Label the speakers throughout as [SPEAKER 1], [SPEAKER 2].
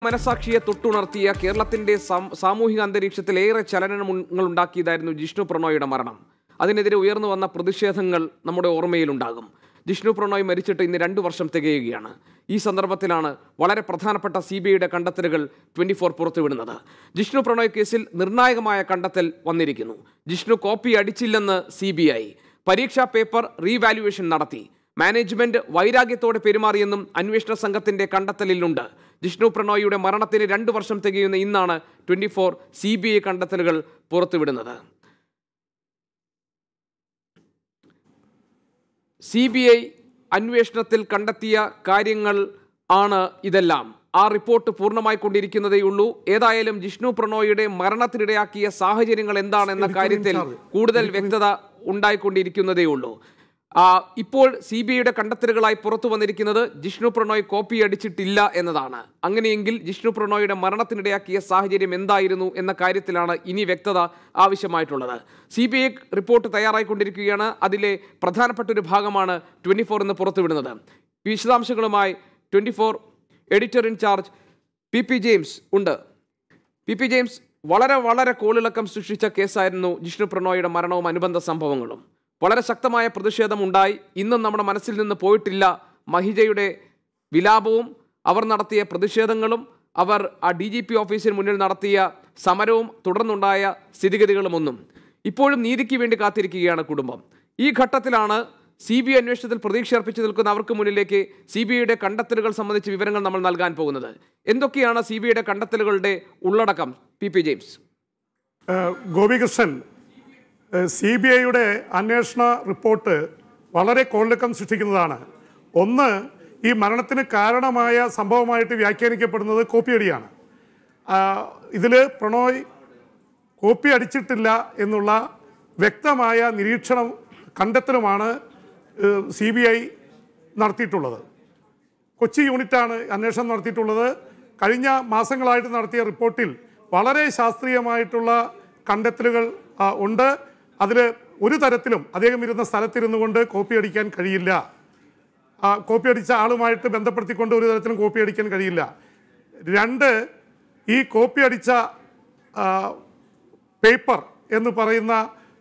[SPEAKER 1] മനസാക്ഷിയെ തൊട്ടുണർത്തിയ കേരളത്തിന്റെ സാമൂഹിക അന്തരീക്ഷത്തിൽ ഏറെ ചലനങ്ങൾ ഉണ്ടാക്കിയതായിരുന്നു ജിഷ്ണു പ്രണോയിയുടെ മരണം. അതിനെതിരെ ഉയർന്നു വന്ന പ്രതിഷേധങ്ങൾ നമ്മുടെ ഓർമ്മയിലുണ്ടാകും. ജിഷ്ണു പ്രണോയ് മരിച്ചിട്ട് ഇന്ന് 2 വർഷം തികയുകയാണ്. ഈ സന്ദർഭത്തിലാണ് വളരെ പ്രധാനപ്പെട്ട CBIയുടെ കണ്ടെത്തലുകൾ 24 പുറത്തുവിടുന്നത്. ജിഷ്ണു പ്രണോയ് കേസിൽ നിർണായകമായ കണ്ടെത്തൽ വന്നിരിക്കുന്നു. ജിഷ്ണു കോപ്പി അടിച്ചില്ലെന്ന് CBI. പരീക്ഷാ പേപ്പർ റീവാലുവേഷൻ നടത്തി. മാനേജ്മെന്റ് വൈരാഗ്യത്തോടെ പെരുമാറിയെന്നും അന്വേഷണ സംഘത്തിന്റെ കണ്ടെത്തലിലുണ്ട്. ജിഷ്ണു പ്രണോയിയുടെ മരണത്തിന് 2 വർഷം തികയുന്ന ഇന്നാണ് 24 CBI കണ്ടെത്തലുകൾ പുറത്തുവിടുന്നത്. CBI അന്വേഷണത്തിൽ കണ്ടെത്തിയ കാര്യങ്ങൾ ആണ് ഇതെല്ലാം. ആ റിപ്പോർട്ട് പൂർണ്ണമായി കൊണ്ടിരിക്കുന്നതേയുള്ളൂ. ഏതായാലും ജിഷ്ണു പ്രണോയിയുടെ മരണത്തിനിടയാക്കിയ സാഹചര്യങ്ങൾ എന്താണെന്ന കാര്യത്തിൽ കൂടുതൽ വ്യക്തത ഉണ്ടായിക്കൊണ്ടിരിക്കുന്നതേയുള്ളൂ. ഇപ്പോൾ CBIയുടെ കണ്ടെത്തലുകളായി പുറത്തു വന്നിരിക്കുന്നത് ജിഷ്ണു പ്രണോയ് കോപ്പി അടിച്ചിട്ടില്ല എന്നതാണ്. അങ്ങനെയെങ്കിൽ ജിഷ്ണു പ്രണോയിയുടെ മരണത്തിനിടയാക്കിയ സാഹചര്യം എന്തായിരുന്നു എന്ന കാര്യത്തിലാണ് ഇനി വ്യക്തത ആവശ്യമായിട്ടുള്ളത്. CBI റിപ്പോർട്ട് തയ്യാറായിക്കൊണ്ടിരിക്കുകയാണ്. അതിലെ പ്രധാനപ്പെട്ട ഒരു ഭാഗമാണ് 24 എന്ന് പുറത്തുവിടുന്നത്. വിശദാംശങ്ങളുമായി 24 എഡിറ്റർ ഇൻചാർജ് PP ജെയിംസ് ഉണ്ട്. PP ജെയിംസ്, വളരെ കോളിളക്കം സൃഷ്ടിച്ച കേസായിരുന്നു ജിഷ്ണു പ്രണോയിയുടെ മരണവും അനുബന്ധ സംഭവങ്ങളും. വളരെ ശക്തമായ പ്രതിഷേധമുണ്ടായി. ഇന്നും നമ്മുടെ മനസ്സിൽ നിന്ന് പോയിട്ടില്ല മഹിജയുടെ വിലാപവും അവർ നടത്തിയ പ്രതിഷേധങ്ങളും അവർ DGP ഓഫീസിന് മുന്നിൽ നടത്തിയ സമരവും തുടർന്നുണ്ടായ സ്ഥിതിഗതികളുമൊന്നും. ഇപ്പോഴും നീതിക്ക് വേണ്ടി കാത്തിരിക്കുകയാണ് കുടുംബം. ഈ ഘട്ടത്തിലാണ് CBI അന്വേഷണത്തിൽ പ്രതീക്ഷ അർപ്പിച്ചു നിൽക്കുന്ന അവർക്ക് മുന്നിലേക്ക് CBIയുടെ കണ്ടെത്തലുകൾ സംബന്ധിച്ച് വിവരങ്ങൾ നമ്മൾ നൽകാൻ പോകുന്നത്. എന്തൊക്കെയാണ് CBIയുടെ കണ്ടെത്തലുകളുടെ ഉള്ളടക്കം? PP James.
[SPEAKER 2] ഗോപികൃഷ്ണൻ, CBIയുടെ അന്വേഷണ റിപ്പോർട്ട് വളരെ കോളിളക്കം സൃഷ്ടിക്കുന്നതാണ്. ഒന്ന്, ഈ മരണത്തിന് കാരണമായ സംഭവമായിട്ട് വ്യാഖ്യാനിക്കപ്പെടുന്നത് കോപ്പിയടിയാണ്. ഇതിൽ പ്രണോയ് കോപ്പി അടിച്ചിട്ടില്ല എന്നുള്ള വ്യക്തമായ നിരീക്ഷണം കണ്ടെത്തലുമാണ് CBI നടത്തിയിട്ടുള്ളത്. കൊച്ചി യൂണിറ്റാണ് അന്വേഷണം നടത്തിയിട്ടുള്ളത്. കഴിഞ്ഞ മാസങ്ങളായിട്ട് നടത്തിയ റിപ്പോർട്ടിൽ വളരെ ശാസ്ത്രീയമായിട്ടുള്ള കണ്ടെത്തലുകൾ ഉണ്ട്. അതിൽ ഒരു തരത്തിലും അദ്ദേഹം ഇരുന്ന സ്ഥലത്തിരുന്നു കൊണ്ട് കോപ്പി അടിക്കാൻ കഴിയില്ല. കോപ്പി അടിച്ച ആളുമായിട്ട് ബന്ധപ്പെടുത്തിക്കൊണ്ട് ഒരു തരത്തിലും കോപ്പി അടിക്കാൻ കഴിയില്ല. 2, ഈ കോപ്പി അടിച്ച പേപ്പർ എന്ന് പറയുന്ന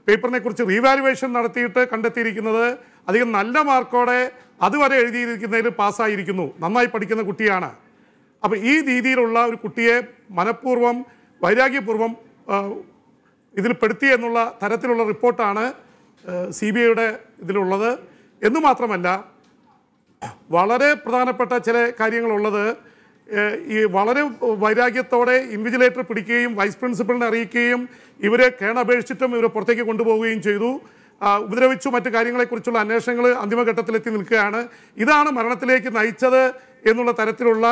[SPEAKER 2] പേപ്പറിനെ കുറിച്ച് റീവാലുവേഷൻ നടത്തിയിട്ട് കണ്ടെത്തിയിരിക്കുന്നത് അധികം നല്ല മാർക്കോടെ അതുവരെ എഴുതിയിരിക്കുന്നതിൽ പാസ്സായിരിക്കുന്നു. നന്നായി പഠിക്കുന്ന കുട്ടിയാണ്. അപ്പോൾ ഈ രീതിയിലുള്ള ഒരു കുട്ടിയെ മനഃപൂർവ്വം വൈരാഗ്യപൂർവ്വം ഇതിൽ പെടുത്തി എന്നുള്ള തരത്തിലുള്ള റിപ്പോർട്ടാണ് CBIയുടെ ഇതിലുള്ളത്. എന്ന് മാത്രമല്ല, വളരെ പ്രധാനപ്പെട്ട ചില കാര്യങ്ങളുള്ളത്. ഈ വളരെ വൈരാഗ്യത്തോടെ ഇൻവിജിലേറ്റർ പിടിക്കുകയും വൈസ് പ്രിൻസിപ്പലിനെ അറിയിക്കുകയും ഇവരെ കേണപേക്ഷിച്ചിട്ടും ഇവരെ പുറത്തേക്ക് കൊണ്ടുപോവുകയും ചെയ്തു. ഉപദ്രവിച്ചു. മറ്റു കാര്യങ്ങളെക്കുറിച്ചുള്ള അന്വേഷണങ്ങൾ അന്തിമഘട്ടത്തിലെത്തി നിൽക്കുകയാണ്. ഇതാണ് മരണത്തിലേക്ക് നയിച്ചത് എന്നുള്ള തരത്തിലുള്ള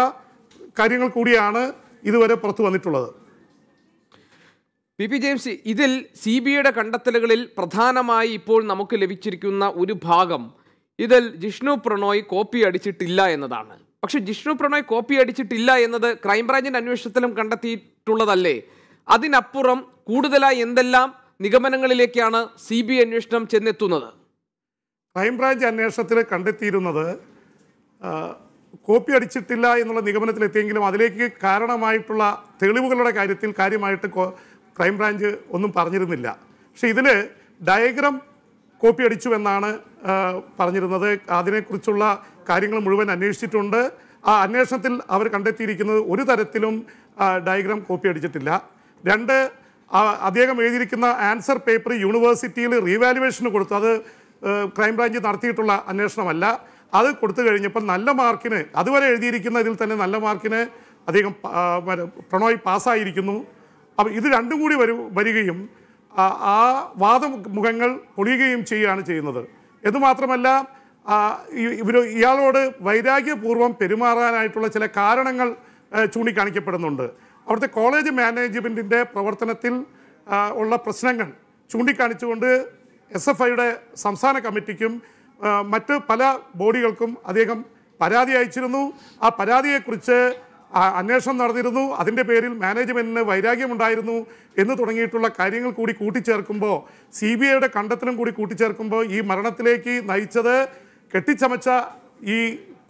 [SPEAKER 2] കാര്യങ്ങൾ കൂടിയാണ് ഇതുവരെ പുറത്തു വന്നിട്ടുള്ളത്.
[SPEAKER 1] PP ജെയിംസ്, ഇതിൽ CBIയുടെ കണ്ടെത്തലുകളിൽ പ്രധാനമായി ഇപ്പോൾ നമുക്ക് ലഭിച്ചിരിക്കുന്ന ഒരു ഭാഗം, ഇതിൽ ജിഷ്ണു പ്രണോയ് കോപ്പി അടിച്ചിട്ടില്ല എന്നതാണ്. പക്ഷെ ജിഷ്ണു പ്രണോയ് കോപ്പി അടിച്ചിട്ടില്ല എന്നത് ക്രൈംബ്രാഞ്ചിന്റെ അന്വേഷണത്തിലും കണ്ടെത്തിയിട്ടുള്ളതല്ലേ? അതിനപ്പുറം കൂടുതലായി എന്തെല്ലാം നിഗമനങ്ങളിലേക്കാണ് CBI അന്വേഷണം ചെന്നെത്തുന്നത്?
[SPEAKER 2] ക്രൈംബ്രാഞ്ച് അന്വേഷണത്തിൽ കണ്ടെത്തിയിരുന്നത് കോപ്പി അടിച്ചിട്ടില്ല എന്നുള്ള നിഗമനത്തിലെത്തിയെങ്കിലും അതിലേക്ക് കാരണമായിട്ടുള്ള തെളിവുകളുടെ കാര്യത്തിൽ കാര്യമായിട്ട് ക്രൈംബ്രാഞ്ച് ഒന്നും പറഞ്ഞിരുന്നില്ല. പക്ഷേ ഇതിൽ ഡയഗ്രാം കോപ്പി അടിച്ചു എന്നാണ് പറഞ്ഞിരുന്നത്. അതിനെക്കുറിച്ചുള്ള കാര്യങ്ങൾ മുഴുവൻ അന്വേഷിച്ചിട്ടുണ്ട്. ആ അന്വേഷണത്തിൽ അവർ കണ്ടെത്തിയിരിക്കുന്നത് ഒരു തരത്തിലും ഡയഗ്രാം കോപ്പി അടിച്ചിട്ടില്ല. 2, അദ്ദേഹം എഴുതിയിരിക്കുന്ന ആൻസർ പേപ്പർ യൂണിവേഴ്സിറ്റിയിൽ റീവാലുവേഷന് കൊടുത്തു. അത് ക്രൈംബ്രാഞ്ച് നടത്തിയിട്ടുള്ള അന്വേഷണമല്ല. അത് കൊടുത്തു കഴിഞ്ഞപ്പോൾ നല്ല മാർക്കിന്, അതുവരെ എഴുതിയിരിക്കുന്ന ഇതിൽ തന്നെ നല്ല മാർക്കിന് അദ്ദേഹം പ്രണോയ് പാസ്സായിരിക്കുന്നു. അപ്പോൾ ഇത് രണ്ടും കൂടി വരികയും ആ വാദമുഖങ്ങൾ പൊളിയുകയും ചെയ്യുകയാണ് ചെയ്യുന്നത്. എന്നുമാത്രമല്ല, ഇയാളോട് വൈരാഗ്യപൂർവ്വം പെരുമാറാനായിട്ടുള്ള ചില കാരണങ്ങൾ ചൂണ്ടിക്കാണിക്കപ്പെടുന്നുണ്ട്. അവിടുത്തെ കോളേജ് മാനേജ്മെൻറ്റിൻ്റെ പ്രവർത്തനത്തിൽ ഉള്ള പ്രശ്നങ്ങൾ ചൂണ്ടിക്കാണിച്ചുകൊണ്ട് SFIയുടെ സംസ്ഥാന കമ്മിറ്റിക്കും മറ്റ് പല ബോഡികൾക്കും അദ്ദേഹം പരാതി അയച്ചിരുന്നു. ആ പരാതിയെക്കുറിച്ച് അന്വേഷണം നടന്നിരുന്നു. അതിൻ്റെ പേരിൽ മാനേജ്മെൻറ്റിന് വൈരാഗ്യമുണ്ടായിരുന്നു എന്ന് തുടങ്ങിയിട്ടുള്ള കാര്യങ്ങൾ കൂടി കൂട്ടിച്ചേർക്കുമ്പോൾ, CBIയുടെ കണ്ടെത്തലും കൂടി കൂട്ടിച്ചേർക്കുമ്പോൾ ഈ മരണത്തിലേക്ക് നയിച്ചത് കെട്ടിച്ചമച്ച ഈ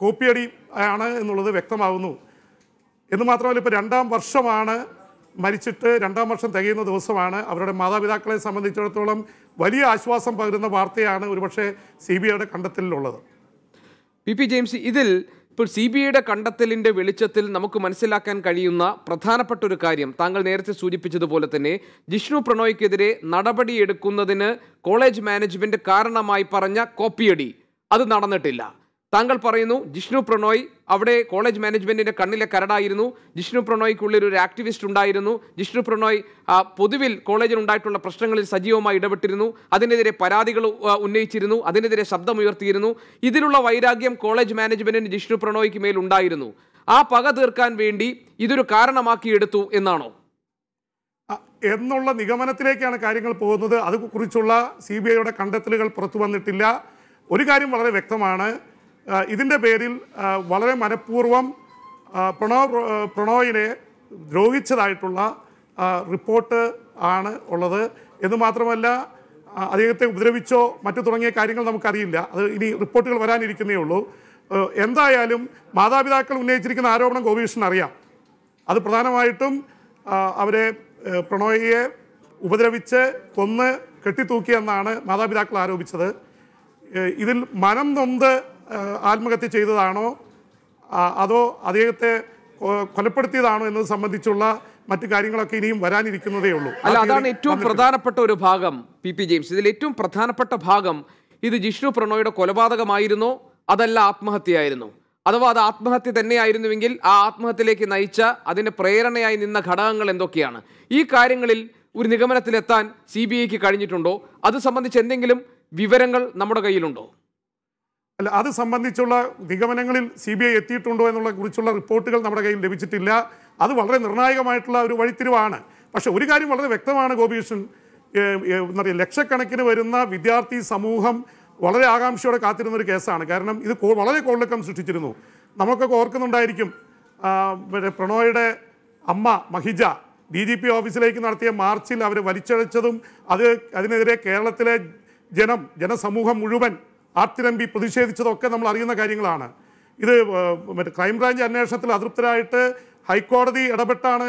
[SPEAKER 2] കോപ്പിയടി ആണ് എന്നുള്ളത് വ്യക്തമാവുന്നു. എന്ന് മാത്രമല്ല ഇപ്പോൾ 2ാം വർഷമാണ് മരിച്ചിട്ട് 2ാം വർഷം തികയുന്ന ദിവസമാണ്. അവരുടെ മാതാപിതാക്കളെ സംബന്ധിച്ചിടത്തോളം വലിയ ആശ്വാസം പകരുന്ന വാർത്തയാണ് ഒരുപക്ഷെ CBIയുടെ കണ്ടെത്തലിലുള്ളത്.
[SPEAKER 1] പി ജെയിംസ്, ഇതിൽ ഇപ്പോൾ CBIയുടെ കണ്ടെത്തലിൻ്റെ വെളിച്ചത്തിൽ നമുക്ക് മനസ്സിലാക്കാൻ കഴിയുന്ന പ്രധാനപ്പെട്ട ഒരു കാര്യം താങ്കൾ നേരത്തെ സൂചിപ്പിച്ചതുപോലെ തന്നെ ജിഷ്ണു പ്രണോയ്ക്കെതിരെ നടപടിയെടുക്കുന്നതിന് കോളേജ് മാനേജ്മെന്റ് കാരണമായി പറഞ്ഞ കോപ്പിയടി അത് നടന്നിട്ടില്ല. താങ്കൾ പറയുന്നു ജിഷ്ണു പ്രണോയ് അവിടെ കോളേജ് മാനേജ്മെന്റിന്റെ കണ്ണിലെ കരടായിരുന്നു. ജിഷ്ണു പ്രണോയ്ക്കുള്ളിൽ ഒരു ആക്ടിവിസ്റ്റ് ഉണ്ടായിരുന്നു. ജിഷ്ണു പ്രണോയ് പൊതുവിൽ കോളേജിൽ ഉണ്ടായിട്ടുള്ള പ്രശ്നങ്ങളിൽ സജീവമായി ഇടപെട്ടിരുന്നു. അതിനെതിരെ പരാതികൾ ഉന്നയിച്ചിരുന്നു. അതിനെതിരെ ശബ്ദമുയർത്തിയിരുന്നു. ഇതിലുള്ള വൈരാഗ്യം കോളേജ് മാനേജ്മെന്റിന് ജിഷ്ണു പ്രണോയ്ക്ക് മേൽ ഉണ്ടായിരുന്നു. ആ പക തീർക്കാൻ വേണ്ടി ഇതൊരു കാരണമാക്കിയെടുത്തു എന്നാണോ
[SPEAKER 2] എന്നുള്ള നിഗമനത്തിലേക്കാണ് കാര്യങ്ങൾ പോകുന്നത്. അതിനെക്കുറിച്ചുള്ള CBIയുടെ കണ്ടെത്തലുകൾ പുറത്തു വന്നിട്ടില്ല. ഒരു കാര്യം വളരെ വ്യക്തമാണ്, ഇതിൻ്റെ പേരിൽ വളരെ മനഃപൂർവ്വം പ്രണോയിനെ ദ്രോഹിച്ചതായിട്ടുള്ള റിപ്പോർട്ട് ആണ് ഉള്ളത്. എന്ന് മാത്രമല്ല അദ്ദേഹത്തെ ഉപദ്രവിച്ചോ മറ്റു തുടങ്ങിയ കാര്യങ്ങൾ നമുക്കറിയില്ല. അത് ഇനി റിപ്പോർട്ടുകൾ വരാനിരിക്കുന്നേ ഉള്ളൂ. എന്തായാലും മാതാപിതാക്കൾ ഉന്നയിച്ചിരിക്കുന്ന ആരോപണം ഗോപികൃഷ്ണൻ അറിയാം. അത് പ്രധാനമായിട്ടും അവരെ പ്രണോയിയെ ഉപദ്രവിച്ച് കൊന്ന് കെട്ടിത്തൂക്കിയെന്നാണ് മാതാപിതാക്കൾ ആരോപിച്ചത്. ഇതിൽ മനം നൊന്ത് ആത്മഹത്യ ചെയ്തതാണോ അതോ അദ്ദേഹത്തെ കൊലപ്പെടുത്തിയതാണോ എന്നത് സംബന്ധിച്ചുള്ള മറ്റു കാര്യങ്ങളൊക്കെ ഇനിയും വരാനിരിക്കുന്നതേ ഉള്ളൂ.
[SPEAKER 1] അല്ല, അതാണ് ഏറ്റവും പ്രധാനപ്പെട്ട ഒരു ഭാഗം. പി ജെയിംസ്, ഇതിൽ ഏറ്റവും പ്രധാനപ്പെട്ട ഭാഗം ഇത് ജിഷ്ണു പ്രണോയുടെ കൊലപാതകമായിരുന്നോ അതല്ല ആത്മഹത്യയായിരുന്നു? അഥവാ അത് ആത്മഹത്യ തന്നെയായിരുന്നുവെങ്കിൽ ആ ആത്മഹത്യയിലേക്ക് നയിച്ച അതിന് പ്രേരണയായി നിന്ന ഘടകങ്ങൾ എന്തൊക്കെയാണ്? ഈ കാര്യങ്ങളിൽ ഒരു നിഗമനത്തിലെത്താൻ CBIക്ക് കഴിഞ്ഞിട്ടുണ്ടോ? അത് സംബന്ധിച്ച് എന്തെങ്കിലും വിവരങ്ങൾ നമ്മുടെ കയ്യിലുണ്ടോ?
[SPEAKER 2] അല്ല, അത് സംബന്ധിച്ചുള്ള നിഗമനങ്ങളിൽ CBI എത്തിയിട്ടുണ്ടോ എന്നുള്ള കുറിച്ചുള്ള റിപ്പോർട്ടുകൾ നമ്മുടെ കയ്യിൽ ലഭിച്ചിട്ടില്ല. അത് വളരെ നിർണായകമായിട്ടുള്ള ഒരു വഴിത്തിരിവാണ്. പക്ഷെ ഒരു കാര്യം വളരെ വ്യക്തമാണ് ഗോപികൃഷ്ണൻ, എന്താ പറയുക, ലക്ഷക്കണക്കിന് വരുന്ന വിദ്യാർത്ഥി സമൂഹം വളരെ ആകാംക്ഷയോടെ കാത്തിരുന്ന ഒരു കേസാണ്. കാരണം ഇത് വളരെ കോളിളക്കം സൃഷ്ടിച്ചിരുന്നു. നമുക്കൊക്കെ ഓർക്കുന്നുണ്ടായിരിക്കും, പ്രണോയുടെ അമ്മ മഹിജ DGP ഓഫീസിലേക്ക് നടത്തിയ മാർച്ചിൽ അവർ വലിച്ചഴച്ചതും അതിനെതിരെ കേരളത്തിലെ ജനസമൂഹം മുഴുവൻ ആർത്തിരമ്പി പ്രതിഷേധിച്ചതൊക്കെ നമ്മൾ അറിയുന്ന കാര്യങ്ങളാണ്. ഇത് ക്രൈംബ്രാഞ്ച് അന്വേഷണത്തിൽ അതൃപ്തരായിട്ട് ഹൈക്കോടതി ഇടപെട്ടാണ്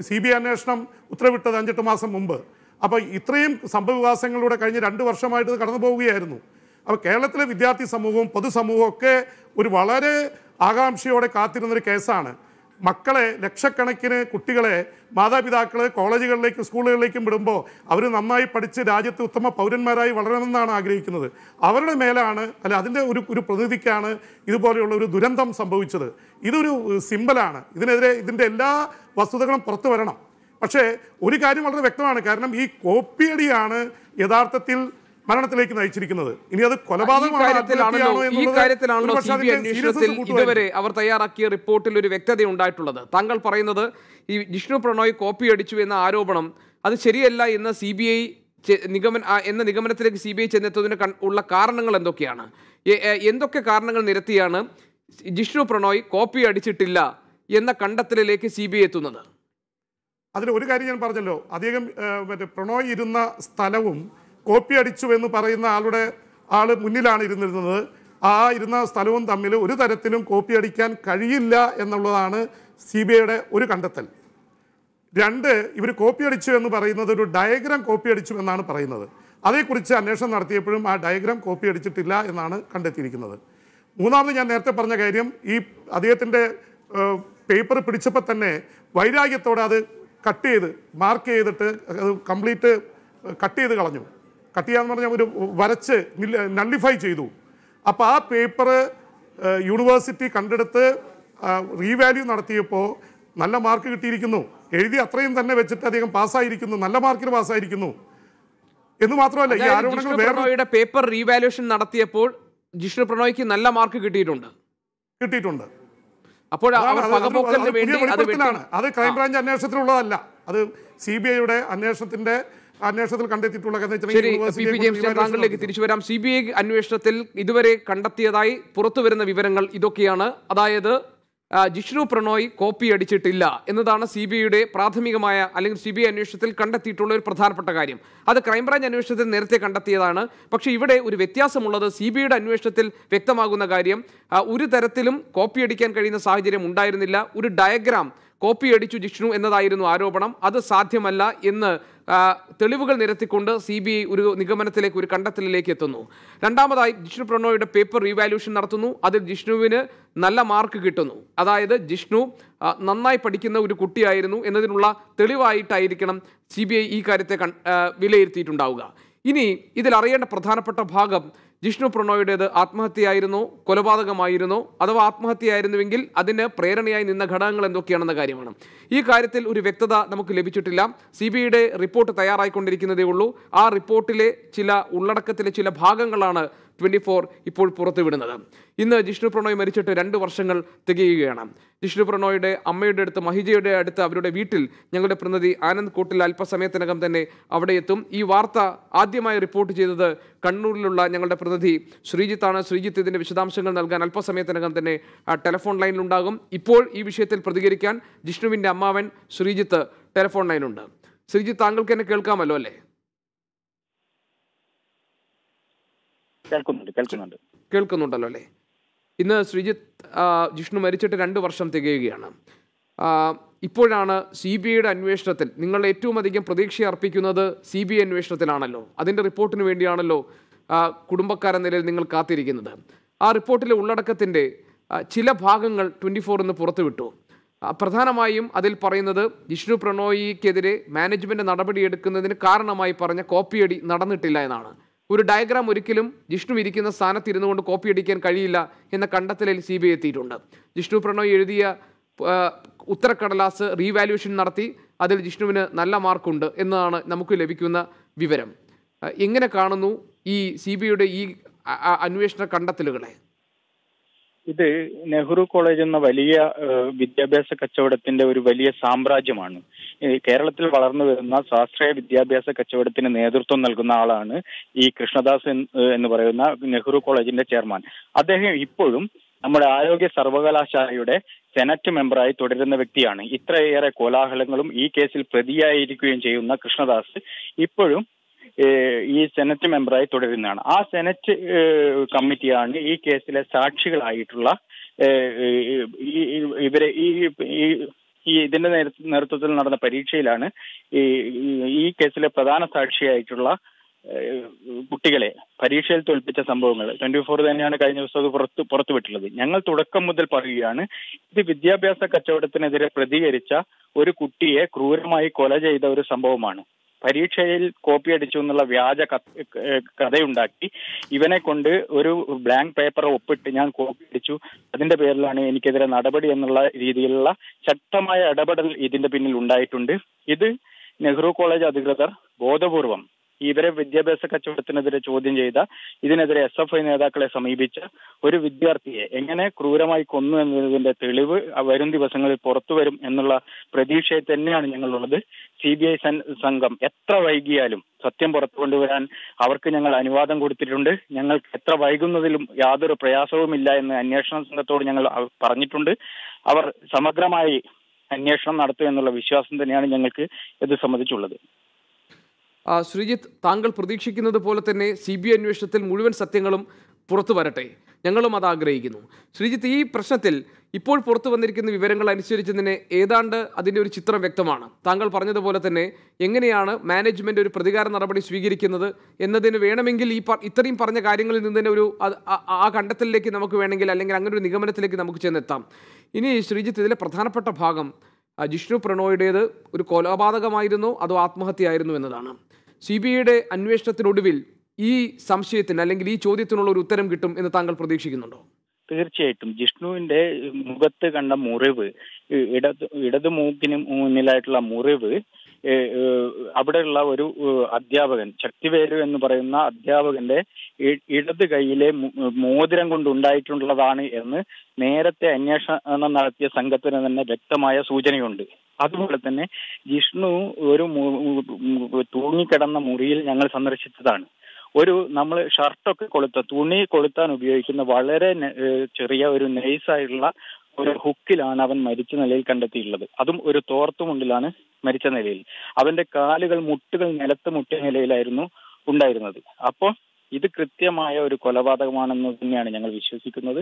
[SPEAKER 2] CBI അന്വേഷണം ഉത്തരവിട്ടത് 5-8 മാസം മുമ്പ്. അപ്പോൾ ഇത്രയും സംഭവവികാസങ്ങളിലൂടെ കഴിഞ്ഞ് 2 വർഷമായിട്ട് ഇത് കടന്നു പോവുകയായിരുന്നു. അപ്പോൾ കേരളത്തിലെ വിദ്യാർത്ഥി സമൂഹവും പൊതുസമൂഹവും ഒക്കെ ഒരു വളരെ ആകാംക്ഷയോടെ കാത്തിരുന്നൊരു കേസാണ്. മക്കളെ, ലക്ഷക്കണക്കിന് കുട്ടികളെ മാതാപിതാക്കൾ കോളേജുകളിലേക്കും സ്കൂളുകളിലേക്കും വിടുമ്പോൾ അവർ നന്നായി പഠിച്ച് രാജ്യത്ത് ഉത്തമ പൗരന്മാരായി വളരണമെന്നാണ് ആഗ്രഹിക്കുന്നത്. അവരുടെ മേലാണ്, അല്ല അതിൻ്റെ ഒരു പ്രതിനിധിക്കാണ് ഇതുപോലെയുള്ള ഒരു ദുരന്തം സംഭവിച്ചത്. ഇതൊരു സിമ്പലാണ്. ഇതിനെതിരെ ഇതിൻ്റെ എല്ലാ വസ്തുതകളും പുറത്തു വരണം. പക്ഷേ ഒരു കാര്യം വളരെ വ്യക്തമാണ്, കാരണം ഈ കോപ്പിയടിയാണ് യഥാർത്ഥത്തിൽ മരണത്തിലേക്ക് നയിച്ചിരിക്കുന്നത്. ഇനി അത്
[SPEAKER 1] ഇതുവരെ അവർ തയ്യാറാക്കിയ റിപ്പോർട്ടിൽ ഒരു വ്യക്തത ഉണ്ടായിട്ടുള്ളത്. താങ്കൾ പറയുന്നത് ഈ ജിഷ്ണു പ്രണോയ് കോപ്പി അടിച്ചു എന്ന ആരോപണം അത് ശരിയല്ല എന്ന നിഗമനത്തിലേക്ക് CBI ചെന്നെത്തുന്നതിന് ഉള്ള കാരണങ്ങൾ എന്തൊക്കെയാണ്? എന്തൊക്കെ കാരണങ്ങൾ നിരത്തിയാണ് ജിഷ്ണു പ്രണോയ് കോപ്പി അടിച്ചിട്ടില്ല എന്ന കണ്ടെത്തലിലേക്ക് CBI എത്തുന്നത്?
[SPEAKER 2] അതിൽ ഒരു കാര്യം ഞാൻ പറഞ്ഞല്ലോ, അദ്ദേഹം പ്രണോയ് ഇരുന്ന സ്ഥലവും കോപ്പി അടിച്ചു എന്ന് പറയുന്ന ആള് മുന്നിലാണ് ഇരുന്നിരുന്നത്. ആ ഇരുന്ന സ്ഥലവും തമ്മിൽ ഒരു തരത്തിലും കോപ്പി അടിക്കാൻ കഴിയില്ല എന്നുള്ളതാണ് CBIയുടെ ഒരു കണ്ടെത്തൽ. 2, ഇവർ കോപ്പി അടിച്ചു എന്ന് പറയുന്നത് ഒരു ഡയഗ്രാം കോപ്പി അടിച്ചു എന്നാണ് പറയുന്നത്. അതേക്കുറിച്ച് അന്വേഷണം നടത്തിയപ്പോഴും ആ ഡയഗ്രാം കോപ്പി അടിച്ചിട്ടില്ല എന്നാണ് കണ്ടെത്തിയിരിക്കുന്നത്. 3ാമത് ഞാൻ നേരത്തെ പറഞ്ഞ കാര്യം, ഈ അദ്ദേഹത്തിൻ്റെ പേപ്പർ പിടിച്ചപ്പോൾ തന്നെ വൈരാഗ്യത്തോടെ അത് കട്ട് ചെയ്ത് മാർക്ക് ചെയ്തിട്ട് അത് കംപ്ലീറ്റ് കട്ട് ചെയ്ത് കളഞ്ഞു. കട്ട് ചെയ്യാന്ന് പറഞ്ഞാൽ ഒരു വരച്ച് നള്ളിഫൈ ചെയ്തു. അപ്പോൾ ആ പേപ്പർ യൂണിവേഴ്സിറ്റി കണ്ടെടുത്ത് റീവാല്യൂ നടത്തിയപ്പോൾ നല്ല മാർക്ക് കിട്ടിയിരിക്കുന്നു. എഴുതി അത്രയും തന്നെ വെച്ചിട്ട് അദ്ദേഹം പാസ്സായിരിക്കുന്നു, നല്ല മാർക്കിന് പാസ്സായിരിക്കുന്നു എന്ന് മാത്രമല്ല ഈ ആരോപണങ്ങൾ
[SPEAKER 1] വേറെ പേപ്പർ റീവാല്യൂഷൻ നടത്തിയപ്പോൾ ജിഷ്ണു പ്രണോയ്ക്ക് നല്ല മാർക്ക് കിട്ടിയിട്ടുണ്ട്.
[SPEAKER 2] അപ്പോൾ അത് ക്രൈംബ്രാഞ്ച് അന്വേഷണത്തിലുള്ളതല്ല, അത് CBIയുടെ അന്വേഷണത്തിൽ കണ്ടെത്തിയിട്ടുള്ള.
[SPEAKER 1] താങ്കളിലേക്ക് തിരിച്ചു വരാം. CBI അന്വേഷണത്തിൽ ഇതുവരെ കണ്ടെത്തിയതായി പുറത്തു വരുന്ന വിവരങ്ങൾ ഇതൊക്കെയാണ്. അതായത് ജിഷ്ണു പ്രണോയ് കോപ്പി അടിച്ചിട്ടില്ല എന്നതാണ് CBIയുടെ പ്രാഥമികമായ അല്ലെങ്കിൽ CBI അന്വേഷണത്തിൽ കണ്ടെത്തിയിട്ടുള്ള ഒരു പ്രധാനപ്പെട്ട കാര്യം. അത് ക്രൈംബ്രാഞ്ച് അന്വേഷണത്തിൽ നേരത്തെ കണ്ടെത്തിയതാണ്. പക്ഷേ ഇവിടെ ഒരു വ്യത്യാസമുള്ളത് CBIയുടെ അന്വേഷണത്തിൽ വ്യക്തമാകുന്ന കാര്യം, ഒരു തരത്തിലും കോപ്പി അടിക്കാൻ കഴിയുന്ന സാഹചര്യം ഉണ്ടായിരുന്നില്ല. ഒരു ഡയഗ്രാം കോപ്പി അടിച്ചു ജിഷ്ണു എന്നതായിരുന്നു ആരോപണം. അത് സാധ്യമല്ല എന്ന് തെളിവുകൾ നിരത്തിക്കൊണ്ട് CBI ഒരു നിഗമനത്തിലേക്ക്, ഒരു കണ്ടെത്തലിലേക്ക് എത്തുന്നു. രണ്ടാമതായി ജിഷ്ണു പ്രണോയുടെ പേപ്പർ റീവാല്യൂഷൻ നടത്തുന്നു. അതിൽ ജിഷ്ണുവിന് നല്ല മാർക്ക് കിട്ടുന്നു. അതായത് ജിഷ്ണു നന്നായി പഠിക്കുന്ന ഒരു കുട്ടിയായിരുന്നു എന്നതിനുള്ള തെളിവായിട്ടായിരിക്കണം CBI ഈ കാര്യത്തെ വിലയിരുത്തിയിട്ടുണ്ടാവുക. ഇനി ഇതിൽ അറിയേണ്ട പ്രധാനപ്പെട്ട ഭാഗം, ജിഷ്ണു പ്രണോയുടേത് ആത്മഹത്യയായിരുന്നോ, കൊലപാതകമായിരുന്നോ, അഥവാ ആത്മഹത്യയായിരുന്നുവെങ്കിൽ അതിന് പ്രേരണയായി നിന്ന ഘടകങ്ങൾ എന്തൊക്കെയാണെന്ന കാര്യമാണ്. ഈ കാര്യത്തിൽ ഒരു വ്യക്തത നമുക്ക് ലഭിച്ചിട്ടില്ല. CBIയുടെ റിപ്പോർട്ട് തയ്യാറായിക്കൊണ്ടിരിക്കുന്നതേ ഉള്ളൂ. ആ റിപ്പോർട്ടിലെ ഉള്ളടക്കത്തിലെ ചില ഭാഗങ്ങളാണ് 24 ഇപ്പോൾ പുറത്തുവിടുന്നത്. ഇന്ന് ജിഷ്ണു പ്രണോയ് മരിച്ചിട്ട് 2 വർഷങ്ങൾ തികയുകയാണ്. ജിഷ്ണു പ്രണോയുടെ അമ്മയുടെ അടുത്ത്, മഹിജയുടെ അടുത്ത്, അവരുടെ വീട്ടിൽ ഞങ്ങളുടെ പ്രതിനിധി ആനന്ദ് കോട്ടിൽ അല്പസമയത്തിനകം തന്നെ അവിടെ എത്തും. ഈ വാർത്ത ആദ്യമായി റിപ്പോർട്ട് ചെയ്തത് കണ്ണൂരിലുള്ള ഞങ്ങളുടെ പ്രതിനിധി ശ്രീജിത്താണ്. ശ്രീജിത്ത് ഇതിന്റെ വിശദാംശങ്ങൾ നൽകാൻ അല്പസമയത്തിനകം തന്നെ ടെലിഫോൺ ലൈനിലുണ്ടാകും. ഇപ്പോൾ ഈ വിഷയത്തിൽ പ്രതികരിക്കാൻ ജിഷ്ണുവിന്റെ അമ്മാവൻ ശ്രീജിത്ത് ടെലിഫോൺ ലൈനുണ്ട്. ശ്രീജിത്ത്, താങ്കൾക്ക് എന്നെ കേൾക്കാമല്ലോ അല്ലേ? കേൾക്കുന്നുണ്ടല്ലോ അല്ലേ? ഇന്ന് ശ്രീജിത്ത്, ജിഷ്ണു മരിച്ചിട്ട് 2 വർഷം തികയുകയാണ്. ഇപ്പോഴാണ് CBIയുടെ അന്വേഷണത്തിൽ നിങ്ങൾ ഏറ്റവും അധികം പ്രതീക്ഷ അർപ്പിക്കുന്നത് CBI അന്വേഷണത്തിലാണല്ലോ. അതിൻ്റെ റിപ്പോർട്ടിന് വേണ്ടിയാണല്ലോ കുടുംബക്കാരെന്ന നിലയിൽ നിങ്ങൾ കാത്തിരിക്കുന്നത്. ആ റിപ്പോർട്ടിലെ ഉള്ളടക്കത്തിൻ്റെ ചില ഭാഗങ്ങൾ 24 ഇന്ന് പുറത്തുവിട്ടു. പ്രധാനമായും അതിൽ പറയുന്നത് ജിഷ്ണു പ്രണോയിക്കെതിരെ മാനേജ്മെൻറ്റ് നടപടിയെടുക്കുന്നതിന് കാരണമായി പറഞ്ഞ കോപ്പിയടി നടന്നിട്ടില്ല എന്നാണ്. ഒരു ഡയഗ്രാം ഒരിക്കലും ജിഷ്ണു ഇരിക്കുന്ന സ്ഥാനത്ത് ഇരുന്നു കൊണ്ട് കോപ്പി അടിക്കാൻ കഴിയില്ല എന്ന കണ്ടെത്തലിൽ CBI എത്തിയിട്ടുണ്ട്. ജിഷ്ണു പ്രണോയ് എഴുതിയ ഉത്തരക്കടലാസ് റീവാല്യൂഷൻ നടത്തി, അതിൽ ജിഷ്ണുവിന് നല്ല മാർക്കുണ്ട് എന്നതാണ് നമുക്ക് ലഭിക്കുന്ന വിവരം. എങ്ങനെ കാണുന്നു ഈ CBIയുടെ ഈ അന്വേഷണ കണ്ടെത്തലുകളെ?
[SPEAKER 3] ഇത് നെഹ്റു കോളേജ് എന്ന വലിയ വിദ്യാഭ്യാസ കച്ചവടത്തിന്റെ ഒരു വലിയ സാമ്രാജ്യമാണ്. കേരളത്തിൽ വളർന്നു വരുന്ന സ്വാശ്രയ വിദ്യാഭ്യാസ കച്ചവടത്തിന് നേതൃത്വം നൽകുന്ന ആളാണ് ഈ കൃഷ്ണദാസ് എന്ന് പറയുന്ന നെഹ്റു കോളേജിന്റെ ചെയർമാൻ. അദ്ദേഹം ഇപ്പോഴും നമ്മുടെ ആരോഗ്യ സർവകലാശാലയുടെ സെനറ്റ് മെമ്പറായി തുടരുന്ന വ്യക്തിയാണ്. ഇത്രയേറെ കോലാഹലങ്ങളും ഈ കേസിൽ പ്രതിയായിരിക്കുകയും ചെയ്യുന്ന കൃഷ്ണദാസ് ഇപ്പോഴും ഈ സെനറ്റ് മെമ്പറായി തുടരുന്നതാണ്. ആ സെനറ്റ് കമ്മിറ്റിയാണ് ഈ കേസിലെ സാക്ഷികളായിട്ടുള്ള ഇവരെ ഇതിന്റെ നേതൃത്വത്തിൽ നടന്ന പരീക്ഷയിലാണ് ഈ കേസിലെ പ്രധാന സാക്ഷിയായിട്ടുള്ള കുട്ടികളെ പരീക്ഷയിൽ തോൽപ്പിച്ച സംഭവങ്ങൾ 24 തന്നെയാണ് കഴിഞ്ഞ ദിവസം അത് പുറത്തുവിട്ടുള്ളത്. ഞങ്ങൾ തുടക്കം മുതൽ പറയുകയാണ്, ഇത് വിദ്യാഭ്യാസ കച്ചവടത്തിനെതിരെ പ്രതികരിച്ച ഒരു കുട്ടിയെ ക്രൂരമായി കൊല ചെയ്ത ഒരു സംഭവമാണ്. പരീക്ഷയിൽ കോപ്പി അടിച്ചു എന്നുള്ള വ്യാജ കഥയുണ്ടാക്കി ഇവനെ കൊണ്ട് ഒരു ബ്ലാങ്ക് പേപ്പർ ഒപ്പിട്ട് ഞാൻ കോപ്പി അടിച്ചു, അതിന്റെ പേരിലാണ് എനിക്കെതിരെ നടപടി എന്നുള്ള രീതിയിലുള്ള ശക്തമായ ഇടപെടൽ ഇതിന്റെ പിന്നിൽ ഉണ്ടായിട്ടുണ്ട്. ഇത് നെഹ്റു കോളേജ് അധികൃതർ ബോധപൂർവം ഇവരെ വിദ്യാഭ്യാസ കച്ചവടത്തിനെതിരെ ചോദ്യം ചെയ്ത, ഇതിനെതിരെ SFI നേതാക്കളെ സമീപിച്ച ഒരു വിദ്യാർത്ഥിയെ എങ്ങനെ ക്രൂരമായി കൊന്നു എന്നതിന്റെ തെളിവ് വരും ദിവസങ്ങളിൽ പുറത്തു വരും എന്നുള്ള പ്രതീക്ഷയിൽ തന്നെയാണ് ഞങ്ങളുള്ളത്. CBI സംഘം എത്ര വൈകിയാലും സത്യം പുറത്തു കൊണ്ടുവരാൻ അവർക്ക് ഞങ്ങൾ അനുവാദം കൊടുത്തിട്ടുണ്ട്. ഞങ്ങൾക്ക് എത്ര വൈകുന്നതിലും യാതൊരു പ്രയാസവുമില്ല എന്ന് അന്വേഷണ സംഘത്തോട് ഞങ്ങൾ പറഞ്ഞിട്ടുണ്ട്. അവർ സമഗ്രമായി അന്വേഷണം നടത്തും എന്നുള്ള വിശ്വാസം തന്നെയാണ് ഞങ്ങൾക്ക് ഇത് സംബന്ധിച്ചുള്ളത്.
[SPEAKER 1] ശ്രീജിത്ത്, താങ്കൾ പ്രതീക്ഷിക്കുന്നത് പോലെ തന്നെ CBI അന്വേഷണത്തിൽ മുഴുവൻ സത്യങ്ങളും പുറത്തു വരട്ടെ, ഞങ്ങളും അത് ആഗ്രഹിക്കുന്നു. ശ്രീജിത്ത്, ഈ പ്രശ്നത്തിൽ ഇപ്പോൾ പുറത്തു വന്നിരിക്കുന്ന വിവരങ്ങൾ അനുസരിച്ച് തന്നെ ഏതാണ്ട് അതിൻ്റെ ഒരു ചിത്രം വ്യക്തമാണ്. താങ്കൾ പറഞ്ഞതുപോലെ തന്നെ എങ്ങനെയാണ് മാനേജ്മെൻറ്റ് ഒരു പ്രതികാര നടപടി സ്വീകരിക്കുന്നത് എന്നതിന് വേണമെങ്കിൽ ഇത്രയും പറഞ്ഞ കാര്യങ്ങളിൽ നിന്ന് തന്നെ ഒരു ആ കണ്ടെത്തലിലേക്ക് നമുക്ക് വേണമെങ്കിൽ, അല്ലെങ്കിൽ അങ്ങനെ ഒരു നിഗമനത്തിലേക്ക് നമുക്ക് ചെന്നെത്താം. ഇനി ശ്രീജിത്ത്, ഇതിലെ പ്രധാനപ്പെട്ട ഭാഗം ജിഷ്ണു പ്രണോയുടേത് ഒരു കൊലപാതകമായിരുന്നോ അതോ ആത്മഹത്യയായിരുന്നു എന്നതാണ്. CBIയുടെ അന്വേഷണത്തിനൊടുവിൽ ഈ സംശയത്തിന് അല്ലെങ്കിൽ ഈ ചോദ്യത്തിനുള്ള ഒരു ഉത്തരം കിട്ടും എന്ന് താങ്കൾ പ്രതീക്ഷിക്കുന്നുണ്ടോ?
[SPEAKER 3] തീർച്ചയായിട്ടും. ജിഷ്ണുവിന്റെ മുഖത്ത് കണ്ട മുറിവ്, ഇടതു മൂക്കിന് മുന്നിലായിട്ടുള്ള മുറിവ്, അവിടെയുള്ള ഒരു അധ്യാപകൻ, ശക്തിവേലു എന്ന് പറയുന്ന അധ്യാപകന്റെ ഇടത് കൈയിലെ മോതിരം കൊണ്ടുണ്ടായിട്ടുള്ളതാണ് എന്ന് നേരത്തെ അന്വേഷണം നടത്തിയ സംഘത്തിന് തന്നെ വ്യക്തമായ സൂചനയുണ്ട്. അതുപോലെ തന്നെ ജിഷ്ണു ഒരു തൂങ്ങിക്കിടന്ന മുറിയിൽ ഞങ്ങൾ സന്ദർശിച്ചതാണ്. നമ്മൾ ഷർട്ടൊക്കെ തുണി കൊളുത്താൻ ഉപയോഗിക്കുന്ന വളരെ ചെറിയ ഒരു നൈസായിട്ടുള്ള ഒരു ഹുക്കിലാണ് അവൻ മരിച്ച നിലയിൽ കണ്ടെത്തിയിട്ടുള്ളത്. അതും ഒരു തോർത്തുമുണ്ടിലാണ് മരിച്ച നിലയിൽ. അവന്റെ മുട്ടുകൾ നിലത്ത് മുട്ടിയ നിലയിലായിരുന്നു ഉണ്ടായിരുന്നത്. അപ്പോൾ ഇത് കൃത്യമായ ഒരു കൊലപാതകമാണെന്ന് തന്നെയാണ് ഞങ്ങൾ വിശ്വസിക്കുന്നത്.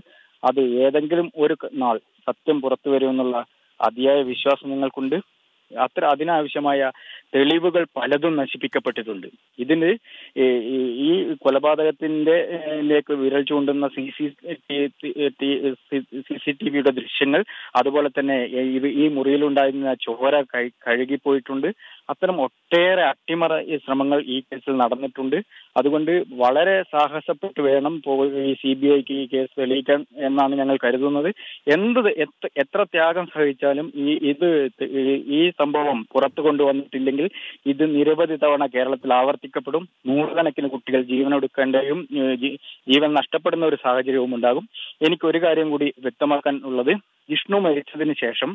[SPEAKER 3] അത് ഏതെങ്കിലും ഒരു നാൾ സത്യം പുറത്തു വരുമെന്നുള്ള അതിയായ വിശ്വാസം ഞങ്ങൾക്കുണ്ട്. അതിനാവശ്യമായ തെളിവുകൾ പലതും നശിപ്പിക്കപ്പെട്ടിട്ടുണ്ട്. ഇതിന് ഈ കൊലപാതകത്തിലേക്ക് വിരൽ ചൂണ്ടുന്ന CCTVയുടെ ദൃശ്യങ്ങൾ, അതുപോലെ തന്നെ ഈ മുറിയിലുണ്ടായിരുന്ന ചോര കഴുകിപ്പോയിട്ടുണ്ട്. അത്തരം ഒട്ടേറെ അട്ടിമറ ശ്രമങ്ങൾ ഈ കേസിൽ നടന്നിട്ടുണ്ട്. അതുകൊണ്ട് വളരെ സാഹസപ്പെട്ട് വേണം ഈ CBIക്ക് ഈ കേസ് തെളിയിക്കാൻ എന്നാണ് ഞങ്ങൾ കരുതുന്നത്. എത്ര ത്യാഗം സഹിച്ചാലും ഈ സംഭവം പുറത്തു കൊണ്ടുവന്നിട്ടില്ലെങ്കിൽ ഇത് നിരവധി തവണ കേരളത്തിൽ ആവർത്തിക്കപ്പെടും. നൂറുകണക്കിന് കുട്ടികൾ ജീവനൊടുക്കേണ്ടയും ജീവൻ നഷ്ടപ്പെടുന്ന ഒരു സാഹചര്യവും ഉണ്ടാകും. എനിക്കൊരു കാര്യം കൂടി വ്യക്തമാക്കാൻ ഉള്ളത്, ജിഷ്ണു മരിച്ചതിന് ശേഷം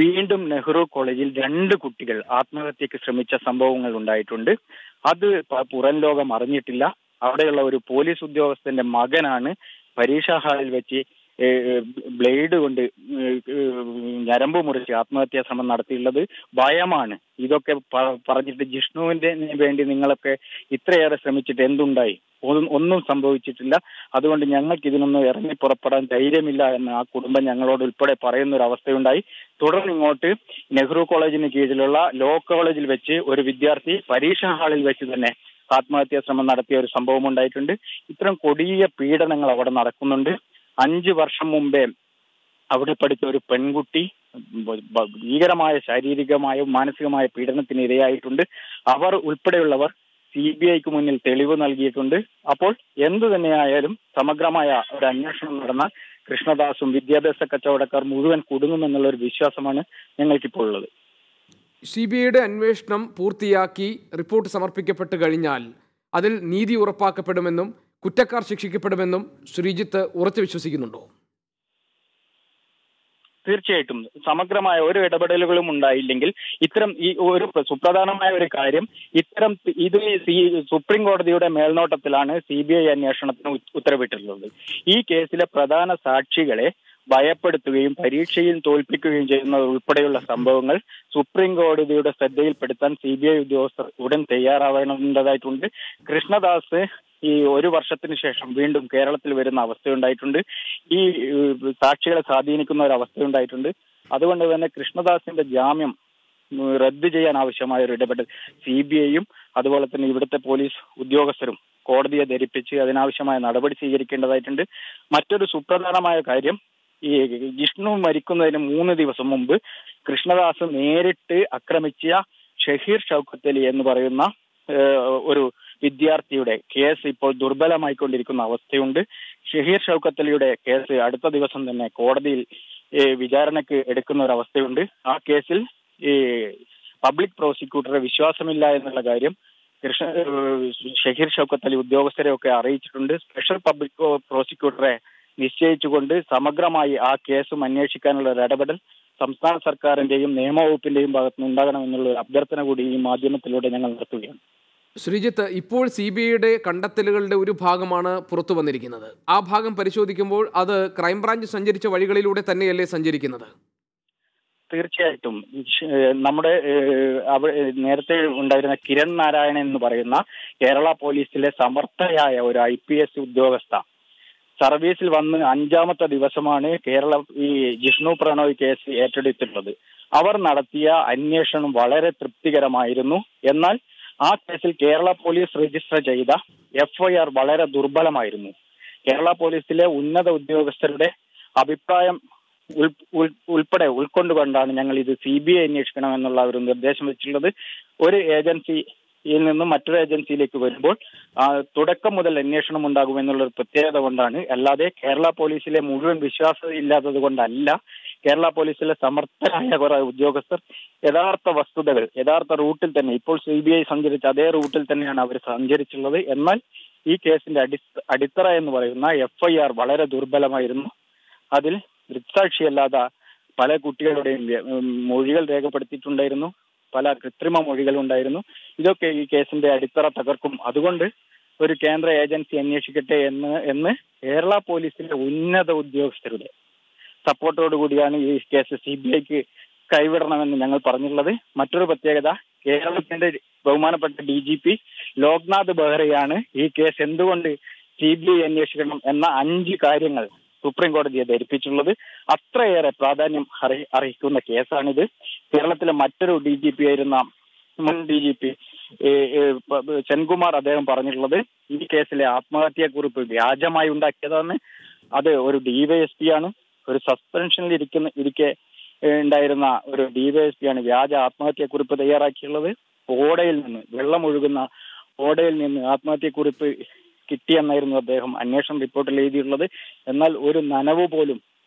[SPEAKER 3] വീണ്ടും നെഹ്റു കോളേജിൽ 2 കുട്ടികൾ ആത്മഹത്യക്ക് ശ്രമിച്ച സംഭവങ്ങൾ ഉണ്ടായിട്ടുണ്ട്. അത് പുറം ലോകം അറിഞ്ഞിട്ടില്ല. അവിടെയുള്ള ഒരു പോലീസ് ഉദ്യോഗസ്ഥന്റെ മകനാണ് പരീക്ഷാ ഹാളിൽ വെച്ച് ബ്ലേഡ് കൊണ്ട് ഞരമ്പ് മുറിച്ച് ആത്മഹത്യാ ശ്രമം നടത്തിയുള്ളത്. ഭയമാണ്. ഇതൊക്കെ പറഞ്ഞിട്ട് ജിഷ്ണുവിന്റെ വേണ്ടി നിങ്ങളൊക്കെ ഇത്രയേറെ ശ്രമിച്ചിട്ട് എന്തുണ്ടായി? ഒന്നും സംഭവിച്ചിട്ടില്ല. അതുകൊണ്ട് ഞങ്ങൾക്ക് ഇതിനൊന്നും ഇറങ്ങി പുറപ്പെടാൻ ധൈര്യമില്ല എന്ന് ആ കുടുംബം ഞങ്ങളോട് ഉൾപ്പെടെ പറയുന്ന ഒരു അവസ്ഥയുണ്ടായി. തുടർന്ന് ഇങ്ങോട്ട് നെഹ്റു കോളേജിന് കീഴിലുള്ള ലോ കോളേജിൽ വെച്ച് ഒരു വിദ്യാർത്ഥി പരീക്ഷാ ഹാളിൽ വെച്ച് തന്നെ ആത്മഹത്യാ ശ്രമം നടത്തിയ ഒരു സംഭവം ഉണ്ടായിട്ടുണ്ട്. ഇത്തരം കൊടിയ പീഡനങ്ങൾ അവിടെ നടക്കുന്നുണ്ട്. 5 വർഷം മുമ്പേ അവിടെ പഠിച്ച ഒരു പെൺകുട്ടി ഭീകരമായ ശാരീരികമായും മാനസികമായ പീഡനത്തിന് ഇരയായിട്ടുണ്ട്. അവർ ഉൾപ്പെടെയുള്ളവർ CBIക്ക് മുന്നിൽ തെളിവ് നൽകിയിട്ടുണ്ട്. അപ്പോൾ എന്തു തന്നെയായാലും സമഗ്രമായ ഒരു അന്വേഷണം നടന്ന കൃഷ്ണദാസും വിദ്യാഭ്യാസ കച്ചവടക്കാർ മുഴുവൻ കുടുങ്ങുമെന്നുള്ള ഒരു വിശ്വാസമാണ് ഞങ്ങൾക്കിപ്പോൾ ഉള്ളത്.
[SPEAKER 1] CBIയുടെ അന്വേഷണം പൂർത്തിയാക്കി റിപ്പോർട്ട് സമർപ്പിക്കപ്പെട്ട് കഴിഞ്ഞാൽ അതിൽ നീതി ഉറപ്പാക്കപ്പെടുമെന്നും കുറ്റക്കാർ ശിക്ഷിക്കപ്പെടുമെന്നും ശ്രീജിത്ത് ഉറച്ചു വിശ്വസിക്കുന്നുണ്ടോ?
[SPEAKER 3] തീർച്ചയായിട്ടും സമഗ്രമായ ഒരു ഇടപെടലുകളും ഉണ്ടായില്ലെങ്കിൽ ഇത്തരം ഈ ഒരു സുപ്രധാനമായ ഒരു കാര്യം ഇത് സുപ്രീം കോടതിയുടെ മേൽനോട്ടത്തിലാണ് CBI അന്വേഷണത്തിന് ഉത്തരവിട്ടിട്ടുള്ളത്. ഈ കേസിലെ പ്രധാന സാക്ഷികളെ ഭയപ്പെടുത്തുകയും പരീക്ഷയിൽ തോൽപ്പിക്കുകയും ചെയ്യുന്നത് ഉൾപ്പെടെയുള്ള സംഭവങ്ങൾ സുപ്രീം കോടതിയുടെ ശ്രദ്ധയിൽപ്പെടുത്താൻ CBI ഉദ്യോഗസ്ഥർ ഉടൻ തയ്യാറാവേണ്ടതായിട്ടുണ്ട്. കൃഷ്ണദാസ് ഈ 1 വർഷത്തിന് ശേഷം വീണ്ടും കേരളത്തിൽ വരുന്ന അവസ്ഥയുണ്ടായിട്ടുണ്ട്. ഈ സാക്ഷികളെ സ്വാധീനിക്കുന്ന ഒരു അവസ്ഥയുണ്ടായിട്ടുണ്ട്. അതുകൊണ്ട് തന്നെ കൃഷ്ണദാസിന്റെ ജാമ്യം റദ്ദ് ചെയ്യാൻ ആവശ്യമായ ഒരു ഇടപെടൽ CBIയും അതുപോലെ തന്നെ ഇവിടുത്തെ പോലീസ് ഉദ്യോഗസ്ഥരും കോടതിയെ ധരിപ്പിച്ച് അതിനാവശ്യമായ നടപടി സ്വീകരിക്കേണ്ടതായിട്ടുണ്ട്. മറ്റൊരു സുപ്രധാനമായ കാര്യം, ഈ ജിഷ്ണു മരിക്കുന്നതിന് 3 ദിവസം മുമ്പ് കൃഷ്ണദാസ് നേരിട്ട് ആക്രമിച്ച ഷഹീർ ഷൗക്കത്ത് അലി എന്ന് പറയുന്ന ഒരു വിദ്യാർത്ഥിയുടെ കേസ് ഇപ്പോൾ ദുർബലമായിക്കൊണ്ടിരിക്കുന്ന അവസ്ഥയുണ്ട്. ഷഹീർ ഷൗക്കത്ത് അലിയുടെ കേസ് അടുത്ത ദിവസം തന്നെ കോടതിയിൽ വിചാരണയ്ക്ക് എടുക്കുന്ന ഒരു അവസ്ഥയുണ്ട്. ആ കേസിൽ ഈ പബ്ലിക് പ്രോസിക്യൂട്ടറെ വിശ്വാസമില്ല എന്നുള്ള കാര്യം ഷഹീർ ഷൗക്കത്ത് അലി ഉദ്യോഗസ്ഥരെ ഒക്കെ അറിയിച്ചിട്ടുണ്ട്. സ്പെഷ്യൽ പബ്ലിക് പ്രോസിക്യൂട്ടറെ നിശ്ചയിച്ചുകൊണ്ട് സമഗ്രമായി ആ കേസും അന്വേഷിക്കാനുള്ള ഒരു ഇടപെടൽ സംസ്ഥാന സർക്കാരിന്റെയും നിയമവകുപ്പിന്റെയും ഭാഗത്തുനിന്ന് ഉണ്ടാകണമെന്നുള്ള ഒരു അഭ്യർത്ഥന കൂടി ഈ മാധ്യമത്തിലൂടെ ഞങ്ങൾ നടത്തുകയാണ്.
[SPEAKER 1] ശ്രീജിത്ത്, ഇപ്പോൾ CBIയുടെ കണ്ടെത്തലുകളുടെ ഒരു ഭാഗമാണ് പുറത്തു വന്നിരിക്കുന്നത്. ആ ഭാഗം പരിശോധിക്കുമ്പോൾ അത് ക്രൈംബ്രാഞ്ച് സഞ്ചരിച്ച വഴികളിലൂടെ തന്നെയല്ലേ സഞ്ചരിക്കുന്നത്?
[SPEAKER 3] തീർച്ചയായിട്ടും. നമ്മുടെ നേരത്തെ ഉണ്ടായിരുന്ന കിരൺ നാരായണൻ എന്ന് പറയുന്ന കേരള പോലീസിലെ സമർത്ഥയായ ഒരു IPS ഉദ്യോഗസ്ഥ സർവീസിൽ വന്ന് 5ാമത്തെ ദിവസമാണ് ഈ ജിഷ്ണു പ്രണോയ് കേസ് ഏറ്റെടുത്തിട്ടുള്ളത്. അവർ നടത്തിയ അന്വേഷണം വളരെ തൃപ്തികരമായിരുന്നു. എന്നാൽ ആ കേസിൽ കേരള പോലീസ് രജിസ്റ്റർ ചെയ്ത FIR വളരെ ദുർബലമായിരുന്നു. കേരള പോലീസിലെ ഉന്നത ഉദ്യോഗസ്ഥരുടെ അഭിപ്രായം ഉൾപ്പെടെ ഉൾക്കൊണ്ടുകൊണ്ടാണ് ഞങ്ങൾ ഇത് CBI അന്വേഷിക്കണമെന്നുള്ള ഒരു നിർദ്ദേശം വെച്ചിട്ടുള്ളത്. ഒരു ഏജൻസിയിൽ നിന്നും മറ്റൊരു ഏജൻസിയിലേക്ക് വരുമ്പോൾ തുടക്കം മുതൽ അന്വേഷണം ഉണ്ടാകുമെന്നുള്ള ഒരു പ്രത്യേകത കൊണ്ടാണ്. അല്ലാതെ കേരള പോലീസിലെ മുഴുവൻ വിശ്വാസം ഇല്ലാത്തത് കൊണ്ടല്ല. കേരള പോലീസിലെ സമർത്ഥരായ കുറെ ഉദ്യോഗസ്ഥർ യഥാർത്ഥ വസ്തുതകൾ യഥാർത്ഥ റൂട്ടിൽ തന്നെ, ഇപ്പോൾ CBI സഞ്ചരിച്ച അതേ റൂട്ടിൽ തന്നെയാണ് അവർ സഞ്ചരിച്ചുള്ളത്. എന്നാൽ ഈ കേസിന്റെ അടിത്തറ എന്ന് പറയുന്ന FIR വളരെ ദുർബലമായിരുന്നു. അതിൽ ദൃക്സാക്ഷിയല്ലാതെ പല കുട്ടികളുടെയും മൊഴികൾ രേഖപ്പെടുത്തിയിട്ടുണ്ടായിരുന്നു, പല കൃത്രിമ മൊഴികൾ ഉണ്ടായിരുന്നു. ഇതൊക്കെ ഈ കേസിന്റെ അടിത്തറ തകർക്കും. അതുകൊണ്ട് ഒരു കേന്ദ്ര ഏജൻസി അന്വേഷിക്കട്ടെ എന്ന് കേരള പോലീസിലെ ഉന്നത ഉദ്യോഗസ്ഥരുടെ സപ്പോർട്ടോടു കൂടിയാണ് ഈ കേസ് CBIക്ക് കൈവിടണമെന്ന് ഞങ്ങൾ പറഞ്ഞിട്ടുള്ളത്. മറ്റൊരു പ്രത്യേകത, കേരളത്തിന്റെ ബഹുമാനപ്പെട്ട DGP ലോക്നാഥ് ബെഹ്റയാണ് ഈ കേസ് എന്തുകൊണ്ട് CBI അന്വേഷിക്കണം എന്ന 5 കാര്യങ്ങൾ സുപ്രീം കോടതിയെ ധരിപ്പിച്ചിട്ടുള്ളത്. അത്രയേറെ പ്രാധാന്യം അർഹിക്കുന്ന കേസാണിത്. കേരളത്തിലെ മറ്റൊരു DGP ആയിരുന്ന മുൻ DGP സെൻകുമാർ അദ്ദേഹം പറഞ്ഞിട്ടുള്ളത് ഈ കേസിലെ ആത്മഹത്യാക്കുറിപ്പ് വ്യാജമായി ഉണ്ടാക്കിയതാണ്. അത് ഒരു DYSP ആണ്, ഒരു സസ്പെൻഷനിൽ ഇരിക്കെ ഉണ്ടായിരുന്ന ഒരു DYSP ആണ് വ്യാജ ആത്മഹത്യാക്കുറിപ്പ് തയ്യാറാക്കിയുള്ളത്. ഓടയിൽ നിന്ന് വെള്ളമൊഴുകുന്ന ഓടയിൽ നിന്ന് ആത്മഹത്യാക്കുറിപ്പ് കിട്ടിയെന്നായിരുന്നു അദ്ദേഹം അന്വേഷണ റിപ്പോർട്ടിൽ എഴുതിയിട്ടുള്ളത്. എന്നാൽ ഒരു നനവ് പോലും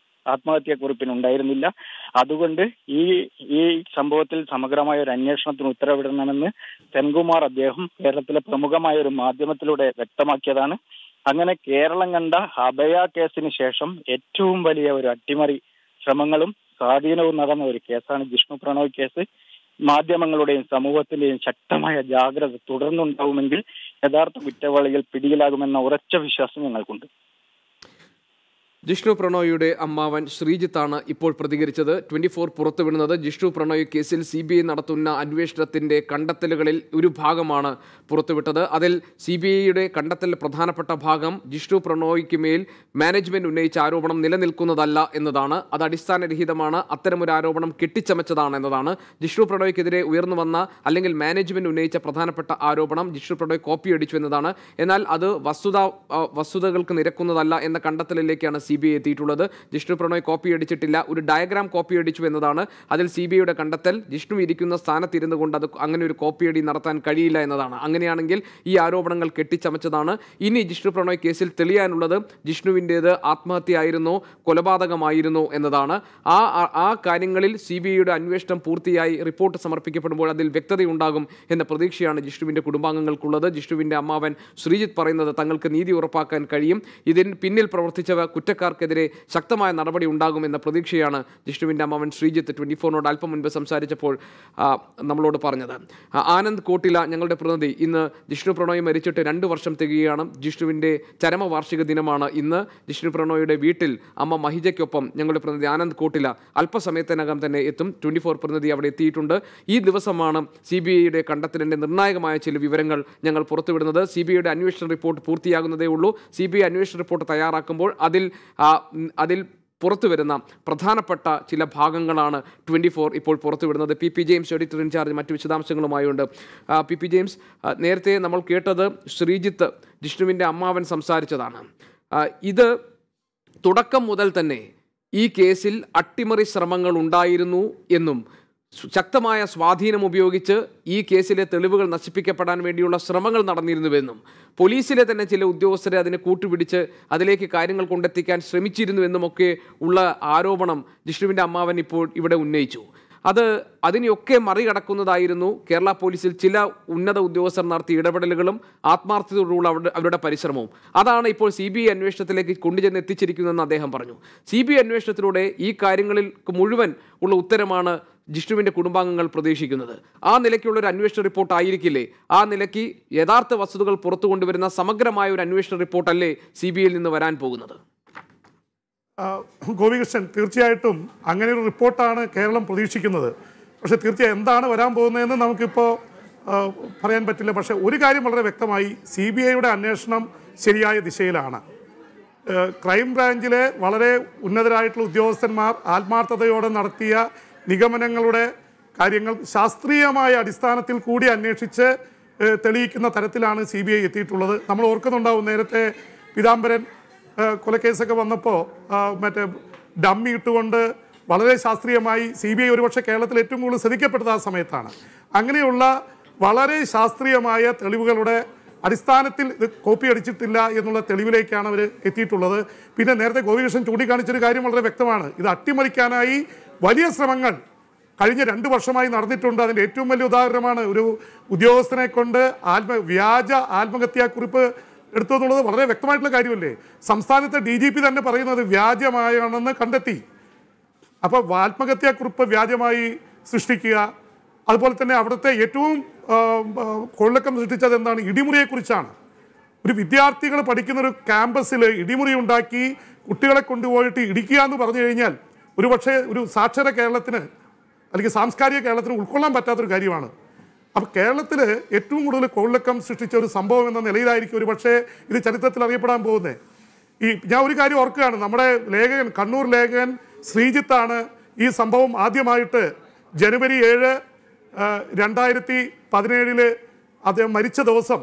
[SPEAKER 3] ആത്മഹത്യാക്കുറിപ്പിനുണ്ടായിരുന്നില്ല. അതുകൊണ്ട് ഈ സംഭവത്തിൽ സമഗ്രമായ ഒരു അന്വേഷണത്തിന് ഉത്തരവിടണമെന്ന് സെൻകുമാർ അദ്ദേഹം കേരളത്തിലെ പ്രമുഖമായ ഒരു മാധ്യമത്തിലൂടെ വ്യക്തമാക്കിയതാണ്. അങ്ങനെ കേരളം കണ്ട അഭയ കേസിന് ശേഷം ഏറ്റവും വലിയ ഒരു അട്ടിമറി ശ്രമങ്ങളും സ്വാധീനവും നടന്ന ഒരു കേസാണ് ജിഷ്ണു പ്രണോയ് കേസ്. മാധ്യമങ്ങളുടെയും സമൂഹത്തിന്റെയും ശക്തമായ ജാഗ്രത തുടർന്നുണ്ടാവുമെങ്കിൽ യഥാർത്ഥ കുറ്റവാളികൾ പിടിയിലാകുമെന്ന ഉറച്ച വിശ്വാസം ഞങ്ങൾക്കുണ്ട്.
[SPEAKER 1] ജിഷ്ണു പ്രണോയിയുടെ അമ്മാവൻ ശ്രീജിത്താണ് ഇപ്പോൾ പ്രതികരിച്ചത്. 24 പുറത്തുവിടുന്നത് ജിഷ്ണു പ്രണോയ് കേസിൽ CBI നടത്തുന്ന അന്വേഷണത്തിന്റെ കണ്ടെത്തലുകളിൽ ഒരു ഭാഗമാണ് പുറത്തുവിട്ടത്. അതിൽ CBIയുടെ കണ്ടെത്തൽ പ്രധാനപ്പെട്ട ഭാഗം ജിഷ്ണു പ്രണോയ്ക്ക് മേൽ മാനേജ്മെന്റ് ഉന്നയിച്ച ആരോപണം നിലനിൽക്കുന്നതല്ല എന്നതാണ്. അത് അടിസ്ഥാനരഹിതമാണ്, അത്തരമൊരു ആരോപണം കെട്ടിച്ചമച്ചതാണ് എന്നതാണ്. ജിഷ്ണു പ്രണോയ്ക്കെതിരെ ഉയർന്നു വന്ന അല്ലെങ്കിൽ മാനേജ്മെന്റ് ഉന്നയിച്ച പ്രധാനപ്പെട്ട ആരോപണം ജിഷ്ണു പ്രണോയ് കോപ്പിയടിച്ചു എന്നതാണ്. എന്നാൽ അത് വസ്തുതകൾക്ക് നിരക്കുന്നതല്ല എന്ന കണ്ടെത്തലിലേക്കാണ് CBI എത്തിയിട്ടുള്ളത്. ജിഷ്ണു പ്രണോയ് കോപ്പി അടിച്ചിട്ടില്ല, ഒരു ഡയഗ്രാം കോപ്പി അടിച്ചു എന്നതാണ് അതിൽ CBIയുടെ കണ്ടെത്തൽ. ജിഷ്ണു ഇരിക്കുന്ന സ്ഥാനത്തിരുന്നു കൊണ്ട് അത് അങ്ങനെ ഒരു കോപ്പിയടി നടത്താൻ കഴിയില്ല എന്നതാണ്. അങ്ങനെയാണെങ്കിൽ ഈ ആരോപണങ്ങൾ കെട്ടിച്ചമച്ചതാണ്. ഇനി ജിഷ്ണു പ്രണോയ് കേസിൽ തെളിയാനുള്ളത് ജിഷ്ണുവിൻ്റേത് ആത്മഹത്യയായിരുന്നോ കൊലപാതകമായിരുന്നോ എന്നതാണ്. ആ കാര്യങ്ങളിൽ CBIയുടെ അന്വേഷണം പൂർത്തിയായി റിപ്പോർട്ട് സമർപ്പിക്കപ്പെടുമ്പോൾ അതിൽ വ്യക്തതയുണ്ടാകും എന്ന പ്രതീക്ഷയാണ് ജിഷ്ണുവിൻ്റെ കുടുംബാംഗങ്ങൾക്കുള്ളത്. ജിഷ്ണുവിൻ്റെ അമ്മാവൻ ശ്രീജിത്ത് പറയുന്നത് തങ്ങൾക്ക് നീതി ഉറപ്പാക്കാൻ കഴിയും, ഇതിന് പിന്നിൽ പ്രവർത്തിച്ചവ കുറ്റക്കാർക്കെതിരെ ശക്തമായ നടപടി ഉണ്ടാകുമെന്ന പ്രതീക്ഷയാണ് ജിഷ്ണുവിൻ്റെ അമ്മാവൻ ശ്രീജിത്ത് 24നോട് അല്പം മുൻപ് സംസാരിച്ചപ്പോൾ നമ്മളോട് പറഞ്ഞത്. ആനന്ദ് കോട്ടില ഞങ്ങളുടെ പ്രതിനിധി, ഇന്ന് ജിഷ്ണു പ്രണോയ് മരിച്ചിട്ട് 2 വർഷം തികയുകയാണ്. ജിഷ്ണുവിൻ്റെ ചരമവാർഷിക ദിനമാണ് ഇന്ന്. ജിഷ്ണു പ്രണോയുടെ വീട്ടിൽ അമ്മ മഹിജയ്ക്കൊപ്പം ഞങ്ങളുടെ പ്രതിനിധി ആനന്ദ് കോട്ടില അല്പസമയത്തിനകം തന്നെ എത്തും. 24 പ്രതിനിധി അവിടെ എത്തിയിട്ടുണ്ട്. ഈ ദിവസമാണ് CBIയുടെ കണ്ടെത്തലിൻ്റെ നിർണായകമായ ചില വിവരങ്ങൾ ഞങ്ങൾ പുറത്തുവിടുന്നത്. CBIയുടെ അന്വേഷണ റിപ്പോർട്ട് പൂർത്തിയാകുന്നതേ ഉള്ളൂ. CBI അന്വേഷണ റിപ്പോർട്ട് തയ്യാറാക്കുമ്പോൾ അതിൽ പുറത്തു വരുന്ന പ്രധാനപ്പെട്ട ചില ഭാഗങ്ങളാണ് 24 ഇപ്പോൾ പുറത്തുവിടുന്നത്. PP ജെയിംസ് എഡിറ്റർ ഇൻചാർജ് മറ്റു വിശദാംശങ്ങളുമായുണ്ട്. PP ജെയിംസ്, നേരത്തെ നമ്മൾ കേട്ടത് ശ്രീജിത്ത് ജിഷ്ണുവിൻ്റെ അമ്മാവൻ സംസാരിച്ചതാണ്. ഇത് തുടക്കം മുതൽ തന്നെ ഈ കേസിൽ അട്ടിമറി ശ്രമങ്ങൾ ഉണ്ടായിരുന്നു എന്നും ശക്തമായ സ്വാധീനം ഉപയോഗിച്ച് ഈ കേസിലെ തെളിവുകൾ നശിപ്പിക്കപ്പെടാൻ വേണ്ടിയുള്ള ശ്രമങ്ങൾ നടന്നിരുന്നുവെന്നും പോലീസിലെ തന്നെ ചില ഉദ്യോഗസ്ഥരെ അതിനെ കൂട്ടുപിടിച്ച് അതിലേക്ക് കാര്യങ്ങൾ കൊണ്ടെത്തിക്കാൻ ശ്രമിച്ചിരുന്നുവെന്നുമൊക്കെ ഉള്ള ആരോപണം ജിഷ്ണുവിൻ്റെ അമ്മാവൻ ഇപ്പോൾ ഇവിടെ ഉന്നയിച്ചു. അതിനെയൊക്കെ മറികടക്കുന്നതായിരുന്നു കേരള പോലീസിൽ ചില ഉന്നത ഉദ്യോഗസ്ഥർ നടത്തിയ ഇടപെടലുകളും ആത്മാർത്ഥതയോടുള്ള അവരുടെ പരിശ്രമവും. അതാണ് ഇപ്പോൾ CBI അന്വേഷണത്തിലേക്ക് കൊണ്ടുചെന്ന് എത്തിച്ചിരിക്കുന്നതെന്ന് അദ്ദേഹം പറഞ്ഞു. CBI അന്വേഷണത്തിലൂടെ ഈ കാര്യങ്ങളിൽ മുഴുവൻ ഉള്ള ഉത്തരമാണ് ജിഷ്ണുവിൻ്റെ കുടുംബാംഗങ്ങൾ പ്രതീക്ഷിക്കുന്നത്. ആ നിലയ്ക്കുള്ളൊരു അന്വേഷണ റിപ്പോർട്ട് ആയിരിക്കില്ലേ, ആ നിലയ്ക്ക് യഥാർത്ഥ വസ്തുതകൾ പുറത്തു കൊണ്ടുവരുന്ന സമഗ്രമായ ഒരു അന്വേഷണ റിപ്പോർട്ടല്ലേ CBIയിൽ നിന്ന് വരാൻ പോകുന്നത്?
[SPEAKER 2] ഗോപികൃഷ്ണൻ, തീർച്ചയായിട്ടും അങ്ങനെ ഒരു റിപ്പോർട്ടാണ് കേരളം പ്രതീക്ഷിക്കുന്നത്. പക്ഷേ തീർച്ചയായും എന്താണ് വരാൻ പോകുന്നതെന്ന് നമുക്കിപ്പോൾ പറയാൻ പറ്റില്ല. പക്ഷേ ഒരു കാര്യം വളരെ വ്യക്തമായി, CBIയുടെ അന്വേഷണം ശരിയായ ദിശയിലാണ്. ക്രൈംബ്രാഞ്ചിലെ വളരെ ഉന്നതരായിട്ടുള്ള ഉദ്യോഗസ്ഥന്മാർ ആത്മാർത്ഥതയോടെ നടത്തിയ നിഗമനങ്ങളുടെ കാര്യങ്ങൾ ശാസ്ത്രീയമായ അടിസ്ഥാനത്തിൽ കൂടി അന്വേഷിച്ച് തെളിയിക്കുന്ന തരത്തിലാണ് CBI എത്തിയിട്ടുള്ളത്. നമ്മൾ ഓർക്കുന്നുണ്ടാവും, നേരത്തെ പീതാംബരൻ കൊലക്കേസൊക്കെ വന്നപ്പോൾ മറ്റേ ഡമ്മി ഇട്ടുകൊണ്ട് വളരെ ശാസ്ത്രീയമായി CBI ഒരുപക്ഷെ കേരളത്തിൽ ഏറ്റവും കൂടുതൽ ശ്രദ്ധിക്കപ്പെട്ടത് ആ സമയത്താണ്. അങ്ങനെയുള്ള വളരെ ശാസ്ത്രീയമായ തെളിവുകളുടെ അടിസ്ഥാനത്തിൽ ഇത് കോപ്പി അടിച്ചിട്ടില്ല എന്നുള്ള തെളിവിലേക്കാണ് അവർ എത്തിയിട്ടുള്ളത്. പിന്നെ നേരത്തെ ഗോപികൃഷ്ണൻ ചൂണ്ടിക്കാണിച്ചൊരു കാര്യം വളരെ വ്യക്തമാണ്. ഇത് അട്ടിമറിക്കാനായി വലിയ ശ്രമങ്ങൾ കഴിഞ്ഞ 2 വർഷമായി നടന്നിട്ടുണ്ട്. അതിൻ്റെ ഏറ്റവും വലിയ ഉദാഹരണമാണ് ഒരു ഉദ്യോഗസ്ഥനെ കൊണ്ട് വ്യാജ ആത്മഹത്യാക്കുറിപ്പ് എടുത്തു എന്നുള്ളത് വളരെ വ്യക്തമായിട്ടുള്ള കാര്യമല്ലേ. സംസ്ഥാനത്തെ DGP തന്നെ പറയുന്നത് വ്യാജമായാണെന്ന് കണ്ടെത്തി. അപ്പോൾ ആത്മഹത്യാക്കുറിപ്പ് വ്യാജമായി സൃഷ്ടിക്കുക, അതുപോലെ തന്നെ അവിടുത്തെ ഏറ്റവും കൊള്ളക്കം സൃഷ്ടിച്ചത് എന്താണ്, ഇടിമുറിയെക്കുറിച്ചാണ്. ഒരു വിദ്യാർത്ഥികൾ പഠിക്കുന്ന ഒരു ക്യാമ്പസിൽ ഇടിമുറി ഉണ്ടാക്കി കുട്ടികളെ കൊണ്ടുപോയിട്ട് ഇടിക്കുക എന്ന് പറഞ്ഞു കഴിഞ്ഞാൽ ഒരുപക്ഷെ ഒരു സാക്ഷര കേരളത്തിന് അല്ലെങ്കിൽ സാംസ്കാരിക കേരളത്തിന് ഉൾക്കൊള്ളാൻ പറ്റാത്തൊരു കാര്യമാണ്. അപ്പോൾ കേരളത്തിൽ ഏറ്റവും കൂടുതൽ കൊള്ളക്കം സൃഷ്ടിച്ച ഒരു സംഭവം എന്ന നിലയിലായിരിക്കും ഒരു പക്ഷേ ഇത് ചരിത്രത്തിൽ അറിയപ്പെടാൻ പോകുന്നത്. ഞാൻ ഒരു കാര്യം ഓർക്കുകയാണ്, നമ്മുടെ ലേഖകൻ, കണ്ണൂർ ലേഖകൻ ശ്രീജിത്താണ് ഈ സംഭവം ആദ്യമായിട്ട് ജനുവരി 7, 2017 അദ്ദേഹം മരിച്ച ദിവസം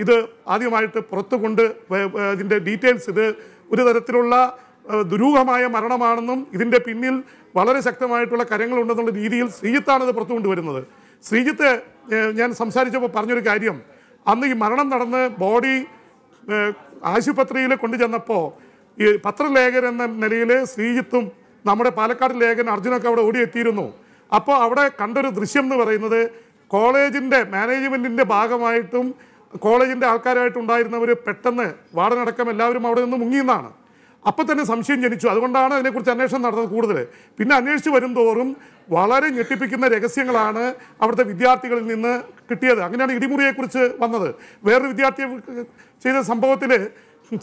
[SPEAKER 2] ഇത് ആദ്യമായിട്ട് പുറത്തു കൊണ്ട് ഇതിൻ്റെ ഡീറ്റെയിൽസ്, ഇത് ഒരു തരത്തിലുള്ള ദുരൂഹമായ മരണമാണെന്നും ഇതിൻ്റെ പിന്നിൽ വളരെ ശക്തമായിട്ടുള്ള കരങ്ങളുണ്ടെന്നുള്ള രീതിയിൽ ശ്രീജിത്താണ് ഇത് പുറത്തു കൊണ്ടുവരുന്നത്. ശ്രീജിത്ത് ഞാൻ സംസാരിച്ചപ്പോൾ പറഞ്ഞൊരു കാര്യം, അന്ന് ഈ മരണം നടന്ന് ബോഡി ആശുപത്രിയിൽ കൊണ്ടുചെന്നപ്പോൾ ഈ പത്രലേഖകൻ എന്ന നിലയിൽ ശ്രീജിത്തും നമ്മുടെ പാലക്കാട് ലേഖകൻ അർജുനൊക്കെ അവിടെ ഓടിയെത്തിയിരുന്നു. അപ്പോൾ അവിടെ കണ്ടൊരു ദൃശ്യം എന്ന് പറയുന്നത് കോളേജിൻ്റെ മാനേജ്മെൻറ്റിൻ്റെ ഭാഗമായിട്ടും കോളേജിൻ്റെ ആൾക്കാരായിട്ടുണ്ടായിരുന്നവർ പെട്ടെന്ന് വാർഡനടക്കം എല്ലാവരും അവിടെ നിന്ന് മുങ്ങിയെന്നാണ്. അപ്പം തന്നെ സംശയം ജനിച്ചു. അതുകൊണ്ടാണ് അതിനെക്കുറിച്ച് അന്വേഷണം നടന്നത് കൂടുതൽ. പിന്നെ അന്വേഷിച്ച് വരും തോറും വളരെ ഞെട്ടിപ്പിക്കുന്ന രഹസ്യങ്ങളാണ് അവിടുത്തെ വിദ്യാർത്ഥികളിൽ നിന്ന് കിട്ടിയത്. അങ്ങനെയാണ് ഇടിമുറിയെക്കുറിച്ച് വന്നത്. വേറൊരു വിദ്യാർത്ഥി ചെയ്ത സംഭവത്തിൽ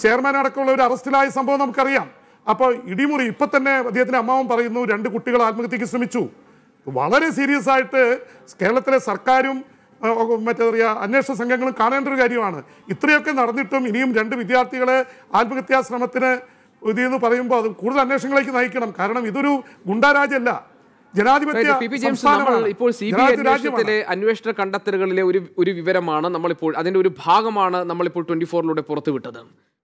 [SPEAKER 2] ചെയർമാൻ അടക്കമുള്ള ഒരു അറസ്റ്റിലായ സംഭവം നമുക്കറിയാം. അപ്പോൾ ഇടിമുറി ഇപ്പം തന്നെ അദ്ദേഹത്തിൻ്റെ അമ്മാവൻ പറയുന്നു 2 കുട്ടികൾ ആത്മഹത്യക്ക് ശ്രമിച്ചു. വളരെ സീരിയസ് ആയിട്ട് കേരളത്തിലെ സർക്കാരും മറ്റേ പറയുക അന്വേഷണ സംഘങ്ങളും കാണേണ്ട ഒരു കാര്യമാണ്. ഇത്രയൊക്കെ നടന്നിട്ടും ഇനിയും 2 വിദ്യാർത്ഥികളെ ആത്മഹത്യാ ശ്രമത്തിന് ഇതെന്ന് പറയുമ്പോൾ അത് കൂടുതൽ അന്വേഷണങ്ങളിലേക്ക് നയിക്കണം. കാരണം ഇതൊരു ഗുണ്ടാരാജല്ല, ജനാധിപത്യ
[SPEAKER 1] ഇപ്പോൾ CBI അന്വേഷണത്തിലെ അന്വേഷണ കണ്ടെത്തലുകളിലെ ഒരു വിവരമാണ് നമ്മളിപ്പോൾ, അതിന്റെ ഒരു ഭാഗമാണ് നമ്മളിപ്പോൾ 24-ലൂടെ പുറത്തുവിട്ടത്.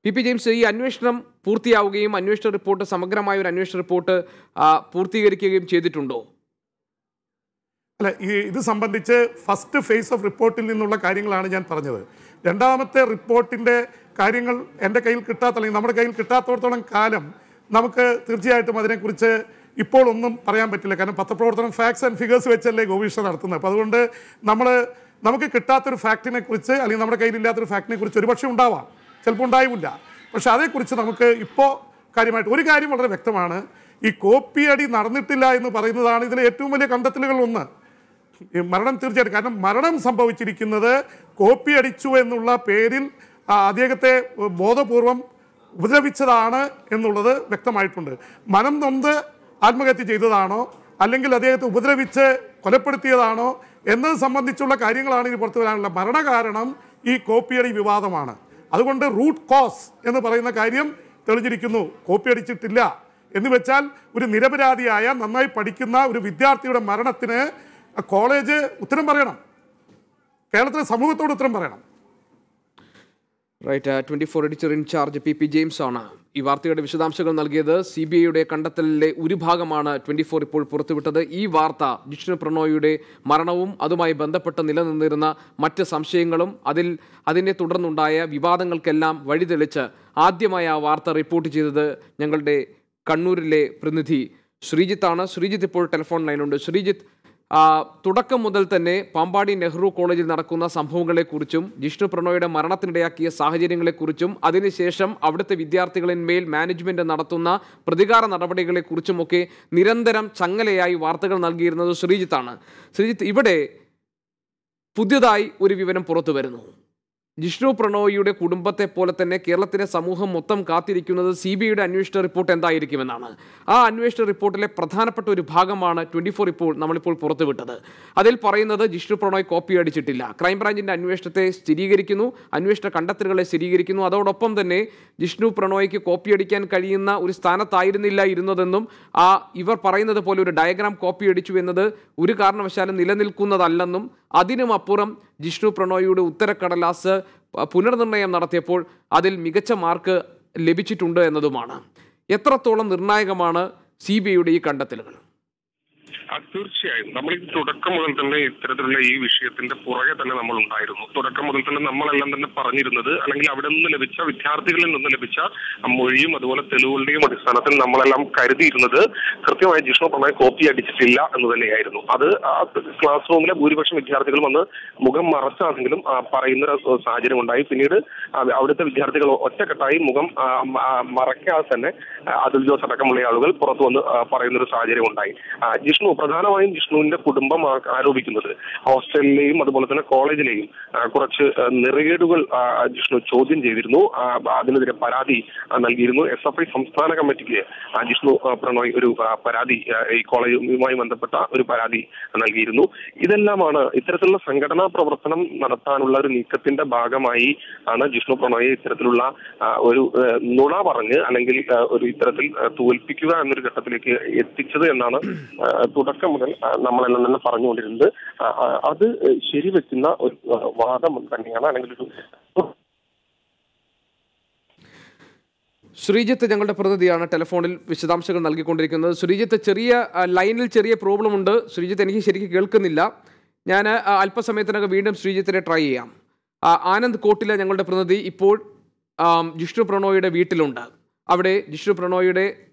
[SPEAKER 1] പി ജെയിംസ്, ഈ അന്വേഷണം പൂർത്തിയാവുകയും അന്വേഷണ റിപ്പോർട്ട്, സമഗ്രമായ ഒരു അന്വേഷണ റിപ്പോർട്ട് പൂർത്തീകരിക്കുകയും ചെയ്തിട്ടുണ്ടോ?
[SPEAKER 2] അല്ല, ഇത് സംബന്ധിച്ച് ഫസ്റ്റ് ഫേസ് ഓഫ് റിപ്പോർട്ടിൽ നിന്നുള്ള കാര്യങ്ങളാണ് ഞാൻ പറഞ്ഞത്. രണ്ടാമത്തെ റിപ്പോർട്ടിൻ്റെ കാര്യങ്ങൾ എൻ്റെ കയ്യിൽ അല്ലെങ്കിൽ നമ്മുടെ കയ്യിൽ കിട്ടാത്തോടത്തോളം കാലം നമുക്ക് തീർച്ചയായിട്ടും അതിനെക്കുറിച്ച് ഇപ്പോൾ ഒന്നും പറയാൻ പറ്റില്ല. കാരണം പത്രപ്രവർത്തനം ഫാക്ട്സ് ആൻഡ് ഫിഗേഴ്സ് വെച്ചല്ലേ ഗവേഷണം നടത്തുന്നത്. അപ്പോൾ അതുകൊണ്ട് നമുക്ക് കിട്ടാത്തൊരു ഫാക്റ്റിനെ കുറിച്ച് അല്ലെങ്കിൽ നമ്മുടെ കയ്യിലില്ലാത്തൊരു ഫാക്റ്റിനെ കുറിച്ച് ഒരുപക്ഷെ ഉണ്ടാവാം, ചിലപ്പോൾ ഉണ്ടായില്ല. പക്ഷെ അതേക്കുറിച്ച് നമുക്ക് ഇപ്പോൾ കാര്യമായിട്ട് ഒരു കാര്യം വളരെ വ്യക്തമാണ്, ഈ കോപ്പിയടി നടന്നിട്ടില്ല എന്ന് പറയുന്നതാണ് ഇതിലെ ഏറ്റവും വലിയ കണ്ടെത്തലുകൾ ഒന്ന്. മരണം തീർച്ചയായിട്ടും, കാരണം മരണം സംഭവിച്ചിരിക്കുന്നത് കോപ്പി അടിച്ചു എന്നുള്ള പേരിൽ അദ്ദേഹത്തെ ബോധപൂർവം ഉപദ്രവിച്ചതാണ് എന്നുള്ളത് വ്യക്തമായിട്ടുണ്ട്. മനം നൊന്ത് ആത്മഹത്യ ചെയ്തതാണോ അല്ലെങ്കിൽ അദ്ദേഹത്തെ ഉപദ്രവിച്ച് കൊലപ്പെടുത്തിയതാണോ എന്നത് സംബന്ധിച്ചുള്ള കാര്യങ്ങളാണ് ഇനി പുറത്തു വരാനുള്ള. മരണകാരണം ഈ കോപ്പിയടി വിവാദമാണ്. അതുകൊണ്ട് റൂട്ട് കോസ് എന്ന് പറയുന്ന കാര്യം തെളിഞ്ഞിരിക്കുന്നു. കോപ്പി അടിച്ചിട്ടില്ല എന്ന് വെച്ചാൽ ഒരു നിരപരാധിയായ നന്നായി പഠിക്കുന്ന ഒരു വിദ്യാർത്ഥിയുടെ മരണത്തിന് കോളേജ് ഉത്തരം പറയണം, കേരളത്തിലെ സമൂഹത്തോട് ഉത്തരം പറയണം.
[SPEAKER 1] Right. 24 editor incharge P James ആണ് ഈ വാർത്തയുടെ വിശദാംശങ്ങൾ നൽകിയത്. CBIയുടെ കണ്ടെത്തലിലെ ഒരു ഭാഗമാണ് 24 ഇപ്പോൾ പുറത്തുവിട്ടത്. ഈ വാർത്ത ജിഷ്ണു പ്രണോയിയുടെ മരണവും അതുമായി ബന്ധപ്പെട്ട് നിലനിന്നിരുന്ന മറ്റ് സംശയങ്ങളും അതിനെ തുടർന്നുണ്ടായ വിവാദങ്ങൾക്കെല്ലാം വഴിതെളിച്ച് ആദ്യമായി ആ വാർത്ത റിപ്പോർട്ട് ചെയ്തത് ഞങ്ങളുടെ കണ്ണൂരിലെ പ്രതിനിധി ശ്രീജിത്താണ്. ശ്രീജിത്ത് ഇപ്പോൾ ടെലിഫോൺ ലൈനുണ്ട്. ശ്രീജിത്ത്, തുടക്കം മുതൽ തന്നെ പാമ്പാടി നെഹ്റു കോളേജിൽ നടക്കുന്ന സംഭവങ്ങളെക്കുറിച്ചും ജിഷ്ണു പ്രണോയുടെ മരണത്തിനിടയാക്കിയ സാഹചര്യങ്ങളെക്കുറിച്ചും അതിനുശേഷം അവിടുത്തെ വിദ്യാർത്ഥികളിന്മേൽ മാനേജ്മെന്റ് നടത്തുന്ന പ്രതികാര നടപടികളെക്കുറിച്ചുമൊക്കെ നിരന്തരം ചങ്ങലയായി വാർത്തകൾ നൽകിയിരുന്നത് ശ്രീജിത്താണ്. ശ്രീജിത്ത്, ഇവിടെ പുതിയതായി ഒരു വിവരം പുറത്തു വരുന്നു. ജിഷ്ണു പ്രണോയിയുടെ കുടുംബത്തെ പോലെ തന്നെ കേരളത്തിലെ സമൂഹം മൊത്തം കാത്തിരിക്കുന്നത് CBIയുടെ അന്വേഷണ റിപ്പോർട്ട് എന്തായിരിക്കുമെന്നാണ്. ആ അന്വേഷണ റിപ്പോർട്ടിലെ പ്രധാനപ്പെട്ട ഒരു ഭാഗമാണ് 24 ഇപ്പോൾ നമ്മളിപ്പോൾ പുറത്തുവിട്ടത്. അതിൽ പറയുന്നത് ജിഷ്ണു പ്രണോയ് കോപ്പി അടിച്ചിട്ടില്ല. ക്രൈംബ്രാഞ്ചിന്റെ അന്വേഷണത്തെ സ്ഥിരീകരിക്കുന്നു, അന്വേഷണ കണ്ടെത്തലുകളെ സ്ഥിരീകരിക്കുന്നു. അതോടൊപ്പം തന്നെ ജിഷ്ണു പ്രണോയ്ക്ക് കോപ്പി അടിക്കാൻ കഴിയുന്ന ഒരു സ്ഥാനത്തായിരുന്നില്ല ഇരുന്നതെന്നും ഇവർ പറയുന്നത് പോലെ ഒരു ഡയഗ്രാം കോപ്പി അടിച്ചു എന്നത് ഒരു കാരണവശാലും നിലനിൽക്കുന്നതല്ലെന്നും അതിനുമപ്പുറം ജിഷ്ണു പ്രണോയിയുടെ ഉത്തരക്കടലാസ് പുനർനിർണയം നടത്തിയപ്പോൾ അതിൽ മികച്ച മാർക്ക് ലഭിച്ചിട്ടുണ്ട് എന്നതുമാണ്. എത്രത്തോളം നിർണായകമാണ് CBIയുടെ ഈ കണ്ടെത്തലുകൾ?
[SPEAKER 4] തീർച്ചയായും നമ്മൾ ഈ തുടക്കം മുതൽ തന്നെ ഇത്തരത്തിലുള്ള ഈ വിഷയത്തിന്റെ പുറകെ തന്നെ നമ്മൾ ഉണ്ടായിരുന്നു. തുടക്കം മുതൽ തന്നെ നമ്മളെല്ലാം തന്നെ പറഞ്ഞിരുന്നത്, അല്ലെങ്കിൽ അവിടെ നിന്ന് ലഭിച്ച വിദ്യാർത്ഥികളിൽ നിന്ന് ലഭിച്ച മൊഴിയും അതുപോലെ തെളിവുകളുടെയും അടിസ്ഥാനത്തിൽ നമ്മളെല്ലാം കരുതിയിരുന്നത് കൃത്യമായി ജിഷ്ണു പ്രണോയ് കോപ്പി അടിച്ചിട്ടില്ല എന്ന് തന്നെയായിരുന്നു. അത് ക്ലാസ് റൂമിലെ ഭൂരിപക്ഷം വിദ്യാർത്ഥികൾ വന്ന് മുഖം മറച്ചാണെങ്കിലും പറയുന്ന സാഹചര്യം ഉണ്ടായി. പിന്നീട് അവിടുത്തെ വിദ്യാർത്ഥികൾ ഒറ്റക്കെട്ടായി മുഖം മറയ്ക്കാതെ തന്നെ അതുൽ ജോസ് അടക്കമുള്ള ആളുകൾ പുറത്തു വന്ന് പറയുന്നൊരു സാഹചര്യം ഉണ്ടായി. ജിഷ്ണു പ്രധാനമായും ജിഷ്ണുവിന്റെ കുടുംബം ആരോപിക്കുന്നത് ഹോസ്റ്റലിലെയും അതുപോലെ തന്നെ കോളേജിലെയും കുറച്ച് നെറുകേടുകൾ ജിഷ്ണു ചോദ്യം ചെയ്തിരുന്നു. അതിനെതിരെ പരാതി നൽകിയിരുന്നു. SFI സംസ്ഥാന കമ്മിറ്റിക്ക് ജിഷ്ണു പ്രണോയ് ഒരു പരാതി ഈ കോളേജുമായി ബന്ധപ്പെട്ട ഒരു പരാതി നൽകിയിരുന്നു. ഇതെല്ലാമാണ് ഇത്തരത്തിലുള്ള സംഘടനാ പ്രവർത്തനം നടത്താനുള്ള ഒരു നീക്കത്തിന്റെ ഭാഗമായി ആണ് ജിഷ്ണു പ്രണോയെ ഇത്തരത്തിലുള്ള ഒരു നുണ പറഞ്ഞ് അല്ലെങ്കിൽ ഒരു ഇത്തരത്തിൽ തോൽപ്പിക്കുക എന്നൊരു ഘട്ടത്തിലേക്ക് എത്തിച്ചത് എന്നാണ് തുടക്കം മുതൽ നമ്മളെല്ലാം തന്നെ പറഞ്ഞുകൊണ്ടിരുന്നത്. അത് ശരിവെക്കുന്ന ഒരു വാദം തന്നെയാണ്. അല്ലെങ്കിൽ ഒരു
[SPEAKER 1] ശ്രീജിത്ത് ഞങ്ങളുടെ പ്രതിനിധിയാണ് ടെലിഫോണിൽ വിശദാംശങ്ങൾ നൽകിക്കൊണ്ടിരിക്കുന്നത്. ശ്രീജിത്ത്, ലൈനിൽ ചെറിയ പ്രോബ്ലം ഉണ്ട്. ശ്രീജിത്ത്, എനിക്ക് ശരിക്കും കേൾക്കുന്നില്ല. ഞാൻ അല്പസമയത്തിനകം വീണ്ടും ശ്രീജിത്തിനെ ട്രൈ ചെയ്യാം. ആനന്ദ് കോട്ടിലെ ഞങ്ങളുടെ പ്രതിനിധി ഇപ്പോൾ ജിഷ്ണു പ്രണോയുടെ വീട്ടിലുണ്ട്. അവിടെ ജിഷ്ണു പ്രണോയുടെ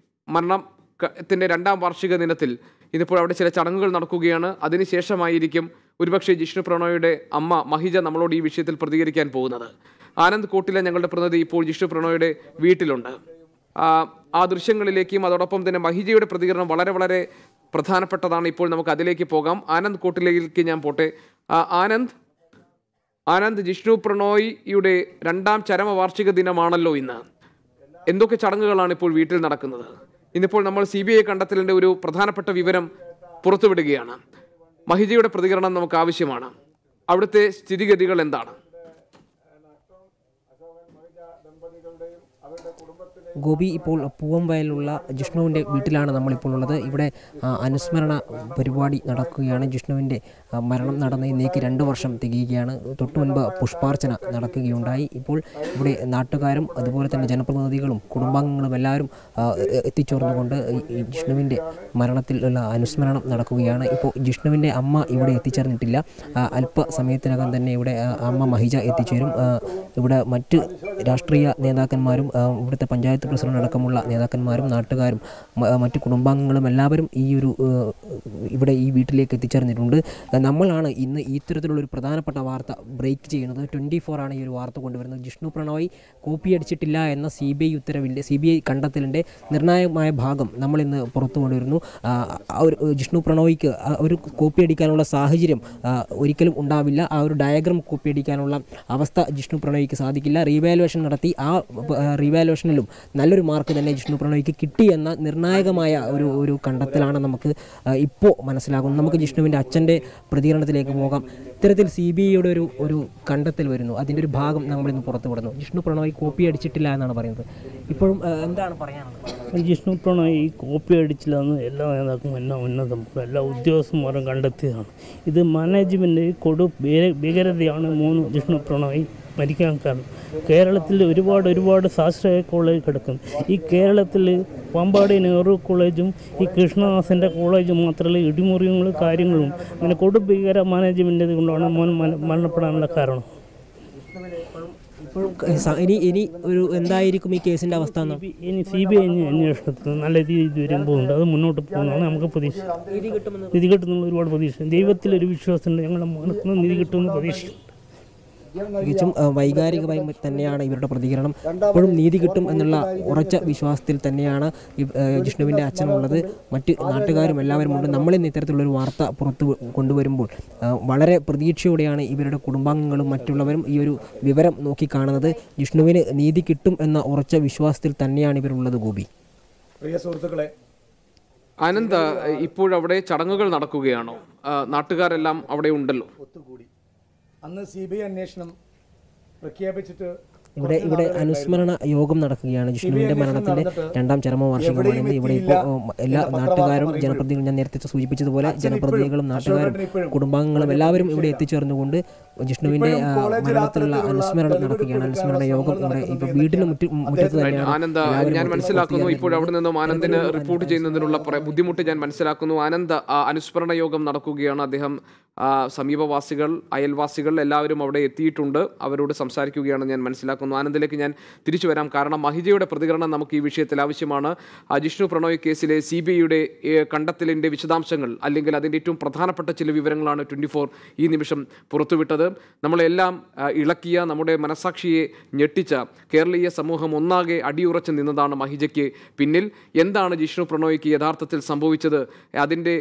[SPEAKER 1] മരണത്തിൻ്റെ 2ാം വാർഷിക ദിനത്തിൽ ഇതിപ്പോൾ അവിടെ ചില ചടങ്ങുകൾ നടക്കുകയാണ്. അതിനുശേഷമായിരിക്കും ഒരുപക്ഷെ ജിഷ്ണു പ്രണോയുടെ അമ്മ മഹിജ നമ്മളോട് ഈ വിഷയത്തിൽ പ്രതികരിക്കാൻ പോകുന്നത്. ആനന്ദ് കോട്ടിലെ ഞങ്ങളുടെ പ്രതിനിധി ഇപ്പോൾ ജിഷ്ണു പ്രണോയുടെ വീട്ടിലുണ്ട്. ആ ദൃശ്യങ്ങളിലേക്കും അതോടൊപ്പം തന്നെ മഹിജയുടെ പ്രതികരണം വളരെ വളരെ പ്രധാനപ്പെട്ടതാണ്. ഇപ്പോൾ നമുക്ക് അതിലേക്ക് പോകാം. ആനന്ദ് കോട്ടിലേക്ക് ഞാൻ പോട്ടെ. ആനന്ദ്, ജിഷ്ണു പ്രണോയിയുടെ 2ാം ചരമവാർഷിക ദിനമാണല്ലോ ഇന്ന്. എന്തൊക്കെ ചടങ്ങുകളാണ് ഇപ്പോൾ വീട്ടിൽ നടക്കുന്നത്? ഇന്നിപ്പോൾ നമ്മൾ CBI കണ്ടെത്തലിൻ്റെ ഒരു പ്രധാനപ്പെട്ട വിവരം പുറത്തുവിടുകയാണ്. മഹിജയുടെ പ്രതികരണം നമുക്ക് ആവശ്യമാണ്. അവിടുത്തെ സ്ഥിതിഗതികൾ എന്താണ്?
[SPEAKER 5] ഗോപി, ഇപ്പോൾ പൂവംവയലുള്ള ജിഷ്ണുവിൻ്റെ വീട്ടിലാണ് നമ്മളിപ്പോൾ ഉള്ളത്. ഇവിടെ അനുസ്മരണ പരിപാടി നടക്കുകയാണ്. ജിഷ്ണുവിൻ്റെ മരണം നടന്ന ഇന്നേക്ക് 2 വർഷം തികയുകയാണ്. തൊട്ടു മുൻപ് പുഷ്പാർച്ചന നടക്കുകയുണ്ടായി. ഇപ്പോൾ ഇവിടെ നാട്ടുകാരും അതുപോലെ തന്നെ ജനപ്രതിനിധികളും കുടുംബാംഗങ്ങളും എല്ലാവരും എത്തിച്ചേർന്നുകൊണ്ട് ഈ ജിഷ്ണുവിൻ്റെ മരണത്തിലുള്ള അനുസ്മരണം നടക്കുകയാണ്. ഇപ്പോൾ ജിഷ്ണുവിൻ്റെ അമ്മ ഇവിടെ എത്തിച്ചേർന്നിട്ടില്ല. അല്പസമയത്തിനകം തന്നെ ഇവിടെ അമ്മ മഹിജ എത്തിച്ചേരും. ഇവിടെ മറ്റ് രാഷ്ട്രീയ നേതാക്കന്മാരും ഇവിടുത്തെ പഞ്ചായത്ത് പ്രസിഡന്റ് അടക്കമുള്ള നേതാക്കന്മാരും നാട്ടുകാരും മറ്റു കുടുംബാംഗങ്ങളും എല്ലാവരും ഇവിടെ ഈ വീട്ടിലേക്ക് എത്തിച്ചേർന്നിട്ടുണ്ട്. നമ്മളാണ് ഇന്ന് ഇത്തരത്തിലുള്ളൊരു പ്രധാനപ്പെട്ട വാർത്ത ബ്രേക്ക് ചെയ്യുന്നത്. 24 ആണ് ഈ ഒരു വാർത്ത കൊണ്ടുവരുന്നത്. ജിഷ്ണു പ്രണോയ് കോപ്പിയടിച്ചിട്ടില്ല എന്ന CBI കണ്ടെത്തലിൻ്റെ നിർണായകമായ ഭാഗം നമ്മളിന്ന് പുറത്തു കൊണ്ടുവരുന്നു. ജിഷ്ണു പ്രണോയ്ക്ക് ഒരു കോപ്പിയടിക്കാനുള്ള സാഹചര്യം ഒരിക്കലും ഉണ്ടാവില്ല. ആ ഒരു ഡയഗ്രം കോപ്പിയടിക്കാനുള്ള അവസ്ഥ ജിഷ്ണു പ്രണോയ്ക്ക് സാധിക്കില്ല. റീവാലുവേഷൻ നടത്തി ആ റീവാലുവേഷനിലും നല്ലൊരു മാർക്ക് തന്നെ ജിഷ്ണു പ്രണോയ്ക്ക് കിട്ടിയെന്ന നിർണായകമായ ഒരു കണ്ടെത്തലാണ് നമുക്ക് ഇപ്പോൾ മനസ്സിലാകുന്നത്. നമുക്ക് ജിഷ്ണുവിൻ്റെ അച്ഛൻ്റെ പ്രതികരണത്തിലേക്ക് പോകാം. ഇത്തരത്തിൽ CBIയുടെ ഒരു കണ്ടെത്തൽ വരുന്നു. അതിൻ്റെ ഒരു ഭാഗം നമ്മളിന്ന് പുറത്തു വിടുന്നു. ജിഷ്ണു പ്രണോയ് കോപ്പി അടിച്ചിട്ടില്ല എന്നാണ് പറയുന്നത്. ഇപ്പോഴും എന്താണ് പറയാനുള്ളത്?
[SPEAKER 6] ജിഷ്ണു പ്രണോയ് കോപ്പി അടിച്ചില്ല എന്ന് എല്ലാ നേതാക്കളും എല്ലാ എല്ലാ ഉദ്യോഗസ്ഥന്മാരും കണ്ടെത്തിയതാണ്. ഇത് മാനേജ്മെൻറ്റ് ഭീകരതയാണ് 3 ജിഷ്ണു പ്രണോയ് മരിക്കാൻ കാരണം. കേരളത്തിൽ ഒരുപാട് സ്വാശ്രയ കോളേജ് കിടക്കും. ഈ കേരളത്തിൽ പാമ്പാടി നെഹ്റു കോളേജും ഈ കൃഷ്ണദാസൻ്റെ കോളേജും മാത്രമല്ല ഇടിമുറികളും കാര്യങ്ങളും അങ്ങനെ കൊടുഭീകര മാനേജ്മെൻറ്റ് കൊണ്ടാണ് മരണപ്പെടാനുള്ള കാരണം.
[SPEAKER 5] ഇനി ഒരു എന്തായിരിക്കും ഈ കേസിൻ്റെ അവസ്ഥ?
[SPEAKER 6] ഇനി CBI അന്വേഷണത്തിന് നല്ല രീതിയിൽ ഇതുവരെയും പോകുന്നുണ്ട്. അത് മുന്നോട്ട് പോകുന്നതാണ് നമുക്ക് പ്രതീക്ഷ. നിധി കിട്ടുന്നുള്ള ഒരുപാട് പ്രതീക്ഷ. ദൈവത്തിലൊരു വിശ്വാസമുണ്ട്. ഞങ്ങളുടെ മകൾക്ക് നിധി കിട്ടുമെന്ന് പ്രതീക്ഷിക്കും.
[SPEAKER 5] തികച്ചും വൈകാരികമായി തന്നെയാണ് ഇവരുടെ പ്രതികരണം. ഇപ്പോഴും നീതി കിട്ടും എന്നുള്ള ഉറച്ച വിശ്വാസത്തിൽ തന്നെയാണ് ജിഷ്ണുവിൻ്റെ അച്ഛനുള്ളത്. മറ്റ് നാട്ടുകാരും എല്ലാവരും ഉണ്ട്. നമ്മളിന്ന് ഇത്തരത്തിലുള്ളൊരു വാർത്ത പുറത്ത് കൊണ്ടുവരുമ്പോൾ വളരെ പ്രതീക്ഷയോടെയാണ് ഇവരുടെ കുടുംബാംഗങ്ങളും മറ്റുള്ളവരും ഈ ഒരു വിവരം നോക്കിക്കാണുന്നത്. ജിഷ്ണുവിന് നീതി കിട്ടും എന്ന ഉറച്ച വിശ്വാസത്തിൽ തന്നെയാണ് ഇവരുള്ളത്. ഗോപി,
[SPEAKER 7] പ്രിയ സുഹൃത്തുക്കളെ,
[SPEAKER 1] ആനന്ദ്, ഇപ്പോഴവിടെ ചടങ്ങുകൾ നടക്കുകയാണോ? നാട്ടുകാരെല്ലാം അവിടെ ഉണ്ടല്ലോ.
[SPEAKER 7] ഒത്തുകൂടി അന്ന് CBI അന്വേഷണം പ്രഖ്യാപിച്ചിട്ട്
[SPEAKER 5] ഇവിടെ അനുസ്മരണ യോഗം നടക്കുകയാണ്. ജിഷ്ണുവിൻ്റെ മരണത്തിൻ്റെ 2ാം ചരമവാർഷികമാണിന്ന്. ഇവിടെ ഇപ്പോൾ എല്ലാ നാട്ടുകാരും ജനപ്രതിനിധികളും, ഞാൻ നേരത്തെ സൂചിപ്പിച്ചതുപോലെ ജനപ്രതിനിധികളും നാട്ടുകാരും കുടുംബാംഗങ്ങളും എല്ലാവരും ഇവിടെ എത്തിച്ചേർന്നുകൊണ്ട് ജിഷ്ണുവിൻ്റെ മരണത്തിലുള്ള അനുസ്മരണം നടക്കുകയാണ്. അനുസ്മരണ യോഗം ഇവിടെ ഇപ്പോൾ വീട്ടിന് മുറ്റത്ത് തന്നെയാണ്.
[SPEAKER 1] ആനന്ദ്, ഞാൻ മനസ്സിലാക്കുന്നു ഇപ്പോൾ അവിടെ നിന്നും ആനന്ദിന് റിപ്പോർട്ട് ചെയ്യുന്നതിനുള്ള ബുദ്ധിമുട്ട് ഞാൻ മനസ്സിലാക്കുന്നു. ആനന്ദ്, അനുസ്മരണ യോഗം നടക്കുകയാണ്. അദ്ദേഹം സമീപവാസികൾ, അയൽവാസികൾ എല്ലാവരും അവിടെ എത്തിയിട്ടുണ്ട്. അവരോട് സംസാരിക്കുകയാണ് ഞാൻ മനസ്സിലാക്കുന്നത്. മനസ്സിലാക്കുന്നു. ആനന്ദിലേക്ക് ഞാൻ തിരിച്ചു വരാം. കാരണം മഹിജയുടെ പ്രതികരണം നമുക്ക് ഈ വിഷയത്തിൽ ആവശ്യമാണ്. ജിഷ്ണു പ്രണോയ് കേസിലെ CBIയുടെ കണ്ടെത്തലിൻ്റെ വിശദാംശങ്ങൾ അല്ലെങ്കിൽ അതിൻ്റെ ഏറ്റവും പ്രധാനപ്പെട്ട ചില വിവരങ്ങളാണ് 24 ഈ നിമിഷം പുറത്തുവിട്ടത്. നമ്മളെല്ലാം ഇളക്കിയ, നമ്മുടെ മനസാക്ഷിയെ ഞെട്ടിച്ച കേരളീയ സമൂഹം ഒന്നാകെ അടിയുറച്ച് നിന്നതാണ് മഹിജയ്ക്ക് പിന്നിൽ. എന്താണ് ജിഷ്ണു പ്രണോയ്ക്ക് യഥാർത്ഥത്തിൽ സംഭവിച്ചത്, അതിൻ്റെ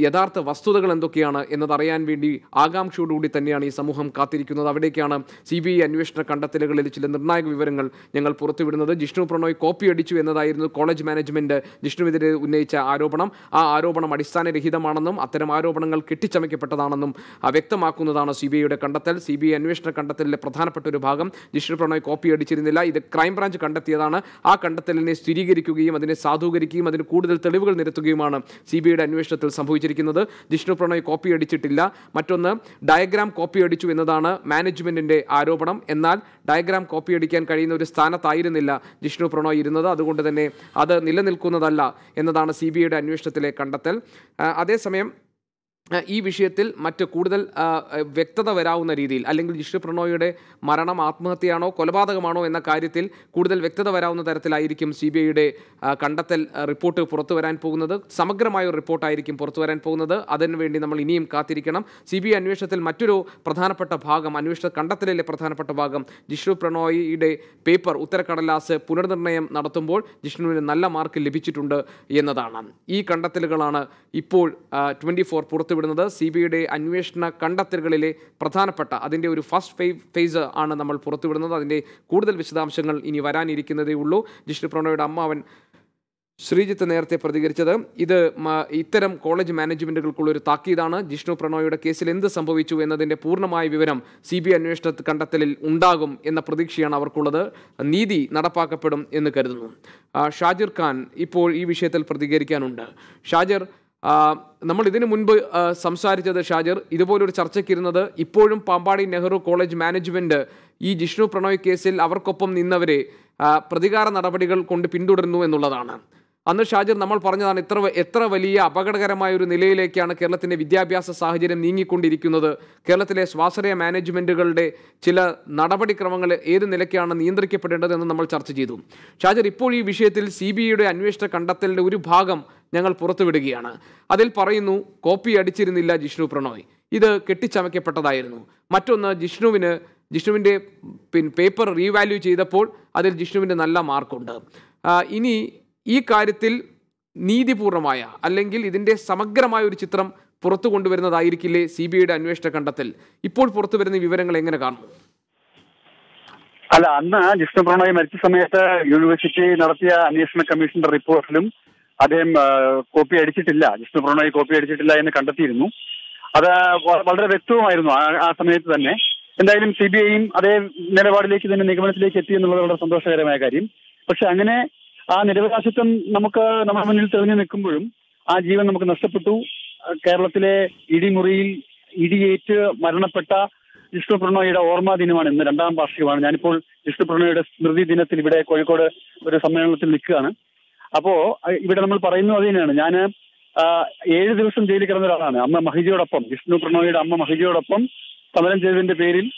[SPEAKER 1] യഥാർത്ഥ വസ്തുതകൾ എന്തൊക്കെയാണ് എന്നതറിയാൻ വേണ്ടി ആകാംക്ഷയോടുകൂടി തന്നെയാണ് ഈ സമൂഹം കാത്തിരിക്കുന്നത്. അവിടേക്കാണ് CBI അന്വേഷണ കണ്ടെത്തലുകളിൽ ചില നിർണായക വിവരങ്ങൾ ഞങ്ങൾ പുറത്തുവിടുന്നത്. ജിഷ്ണു പ്രണോയ് കോപ്പി അടിച്ചു എന്നതായിരുന്നു കോളേജ് മാനേജ്മെൻറ്റ് ജിഷ്ണുവിനെതിരെ ഉന്നയിച്ച ആരോപണം. ആ ആരോപണം അടിസ്ഥാനരഹിതമാണെന്നും അത്തരം ആരോപണങ്ങൾ കെട്ടിച്ചമയ്ക്കപ്പെട്ടതാണെന്നും വ്യക്തമാക്കുന്നതാണ് CBIയുടെ കണ്ടെത്തൽ. CBI അന്വേഷണ കണ്ടെത്തലിലെ പ്രധാനപ്പെട്ട ഒരു ഭാഗം ജിഷ്ണു പ്രണോയ് കോപ്പി അടിച്ചിരുന്നില്ല, ഇത് ക്രൈംബ്രാഞ്ച് കണ്ടെത്തിയതാണ്. ആ കണ്ടെത്തലിനെ സ്ഥിരീകരിക്കുകയും അതിനെ സാധൂകരിക്കുകയും അതിന് കൂടുതൽ തെളിവുകൾ നിരത്തുകയുമാണ് CBIയുടെ അന്വേഷണത്തിൽ സംഭവിച്ചിരിക്കുന്നത്. ജിഷ്ണു പ്രണോയ് കോപ്പി അടിച്ചിട്ടില്ല. മറ്റൊന്ന്, ഡയഗ്രാം കോപ്പി അടിച്ചു എന്നതാണ് മാനേജ്മെൻറ്റിൻ്റെ ആരോപണം. എന്നാൽ ഡയഗ്രാം കോപ്പി അടിക്കാൻ കഴിയുന്ന ഒരു സ്ഥാനത്തായിരുന്നില്ല ജിഷ്ണു പ്രണോയ് ഇരുന്നത്. അതുകൊണ്ട് തന്നെ അത് നിലനിൽക്കുന്നതല്ല എന്നതാണ് CBIയുടെ അന്വേഷണത്തിലെ കണ്ടെത്തൽ. അതേസമയം ഈ വിഷയത്തിൽ മറ്റ് കൂടുതൽ വ്യക്തത വരാവുന്ന രീതിയിൽ, അല്ലെങ്കിൽ ജിഷ്ണു പ്രണോയിയുടെ മരണം ആത്മഹത്യയാണോ കൊലപാതകമാണോ എന്ന കാര്യത്തിൽ കൂടുതൽ വ്യക്തത വരാവുന്ന തരത്തിലായിരിക്കും CBIയുടെ കണ്ടെത്തൽ റിപ്പോർട്ട് പുറത്തു വരാൻ പോകുന്നത്. സമഗ്രമായ ഒരു റിപ്പോർട്ടായിരിക്കും പുറത്തു വരാൻ പോകുന്നത്. അതിനുവേണ്ടി നമ്മൾ ഇനിയും കാത്തിരിക്കണം. CBI അന്വേഷണത്തിൽ മറ്റൊരു പ്രധാനപ്പെട്ട ഭാഗം, അന്വേഷണ കണ്ടെത്തലിലെ പ്രധാനപ്പെട്ട ഭാഗം, ജിഷ്ണു പ്രണോയിയുടെ പേപ്പർ ഉത്തരക്കടലാസ് പുനർനിർണ്ണയം നടത്തുമ്പോൾ ജിഷ്ണുവിന് നല്ല മാർക്ക് ലഭിച്ചിട്ടുണ്ട് എന്നതാണ്. ഈ കണ്ടെത്തലുകളാണ് ഇപ്പോൾ 24 പുറത്തുവിടുന്നത്. CBIയുടെ അന്വേഷണ കണ്ടെത്തലുകളിലെ പ്രധാനപ്പെട്ട അതിൻ്റെ ഒരു ഫസ്റ്റ് ഫേസ് ആണ് നമ്മൾ പുറത്തുവിടുന്നത്. അതിൻ്റെ കൂടുതൽ വിശദാംശങ്ങൾ ഇനി വരാനിരിക്കുന്നതേ ഉള്ളൂ. ജിഷ്ണു പ്രണോയുടെ അമ്മാവൻ ശ്രീജിത്ത് നേരത്തെ പ്രതികരിച്ചത് ഇത് ഇത്തരം കോളേജ് മാനേജ്മെൻറ്റുകൾക്കുള്ളൊരു താക്കീതാണ്. ജിഷ്ണു പ്രണോയുടെ കേസിൽ എന്ത് സംഭവിച്ചു എന്നതിൻ്റെ പൂർണ്ണമായ വിവരം CBI അന്വേഷണ കണ്ടെത്തലിൽ ഉണ്ടാകും എന്ന പ്രതീക്ഷയാണ് അവർക്കുള്ളത്. നീതി നടപ്പാക്കപ്പെടും എന്ന് കരുതുന്നു. ഷാജിർ ഖാൻ ഇപ്പോൾ ഈ വിഷയത്തിൽ പ്രതികരിക്കാനുണ്ട്. ഷാജിർ, നമ്മൾ ഇതിനു മുൻപ് സംസാരിച്ചത്, ഷാജിർ, ഇതുപോലൊരു ചർച്ചയ്ക്കിരുന്നത് ഇപ്പോഴും പാമ്പാടി നെഹ്റു കോളേജ് മാനേജ്മെൻറ്റ് ഈ ജിഷ്ണു പ്രണോയ് കേസിൽ അവർക്കൊപ്പം നിന്നവരെ പ്രതികാര നടപടികൾ കൊണ്ട് പിന്തുടരുന്നു എന്നുള്ളതാണ്. അന്ന് ഷാജിർ നമ്മൾ പറഞ്ഞതാണ് എത്ര വലിയ അപകടകരമായ ഒരു നിലയിലേക്കാണ് കേരളത്തിൻ്റെ വിദ്യാഭ്യാസ സാഹചര്യം നീങ്ങിക്കൊണ്ടിരിക്കുന്നത്, കേരളത്തിലെ സ്വാശ്രയ മാനേജ്മെൻറ്റുകളുടെ ചില നടപടിക്രമങ്ങൾ ഏത് നിലയ്ക്കാണ് നിയന്ത്രിക്കപ്പെടേണ്ടതെന്ന് നമ്മൾ ചർച്ച ചെയ്തു. ഷാജിർ, ഇപ്പോൾ ഈ വിഷയത്തിൽ CBIയുടെ അന്വേഷണ കണ്ടെത്തലിൻ്റെ ഒരു ഭാഗം ഞങ്ങൾ പുറത്തുവിടുകയാണ്. അതിൽ പറയുന്നു കോപ്പി അടിച്ചിരുന്നില്ല ജിഷ്ണു പ്രണോയ്, ഇത് കെട്ടിച്ചമയ്ക്കപ്പെട്ടതായിരുന്നു. മറ്റൊന്ന്, ജിഷ്ണുവിൻ്റെ പേപ്പർ റീവാല്യൂ ചെയ്തപ്പോൾ അതിൽ ജിഷ്ണുവിൻ്റെ നല്ല മാർക്കുണ്ട്. ഇനി ഈ കാര്യത്തിൽ നീതിപൂർവമായ അല്ലെങ്കിൽ ഇതിൻ്റെ സമഗ്രമായ ഒരു ചിത്രം പുറത്തു കൊണ്ടുവരുന്നതായിരിക്കില്ലേ CBIയുടെ അന്വേഷണ കണ്ടെത്തൽ? ഇപ്പോൾ പുറത്തു വരുന്ന വിവരങ്ങൾ എങ്ങനെ കാണുന്നു?
[SPEAKER 3] അല്ല, അന്ന് ജിഷ്ണു പ്രണോയ് മരിച്ച സമയത്ത് യൂണിവേഴ്സിറ്റി നടത്തിയ അന്വേഷണ കമ്മീഷന്റെ റിപ്പോർട്ടിലും അദ്ദേഹം കോപ്പി അടിച്ചിട്ടില്ല, ജിഷ്ണു പ്രണോയ് കോപ്പി അടിച്ചിട്ടില്ല എന്ന് കണ്ടെത്തിയിരുന്നു. അത് വളരെ വ്യക്തവുമായിരുന്നു ആ സമയത്ത് തന്നെ. എന്തായാലും CBIയും അതേ നിലപാടിലേക്ക് തന്നെ നിഗമനത്തിലേക്ക് എത്തി എന്നുള്ളത് വളരെ സന്തോഷകരമായ കാര്യം. പക്ഷെ അങ്ങനെ ആ നിരവകാശത്വം നമ്മുടെ മുന്നിൽ തെളിഞ്ഞു നിൽക്കുമ്പോഴും ആ ജീവൻ നമുക്ക് നഷ്ടപ്പെട്ടു. കേരളത്തിലെ ഇടിമുറിയിൽ ഇടിയേറ്റ് മരണപ്പെട്ട ജിഷ്ണു പ്രണോയിയുടെ ഓർമ്മ ദിനമാണ് ഇന്ന്, 2ാം വാർഷികമാണ്. ഞാനിപ്പോൾ ജിഷ്ണു പ്രണോയിയുടെ സ്മൃതി ദിനത്തിൽ ഇവിടെ കോഴിക്കോട് ഒരു സമ്മേളനത്തിൽ നിൽക്കുകയാണ്. അപ്പോ ഇവിടെ നമ്മൾ പറയുന്നത് അത് തന്നെയാണ്. ഞാൻ 7 ദിവസം ജയിലിൽ കിടന്ന ഒരാളാണ്. അമ്മ മഹിജയോടൊപ്പം, ജിഷ്ണു പ്രണോയിയുടെ അമ്മ മഹിജയോടൊപ്പം സമരം ചെയ്തതിന്റെ പേരിൽ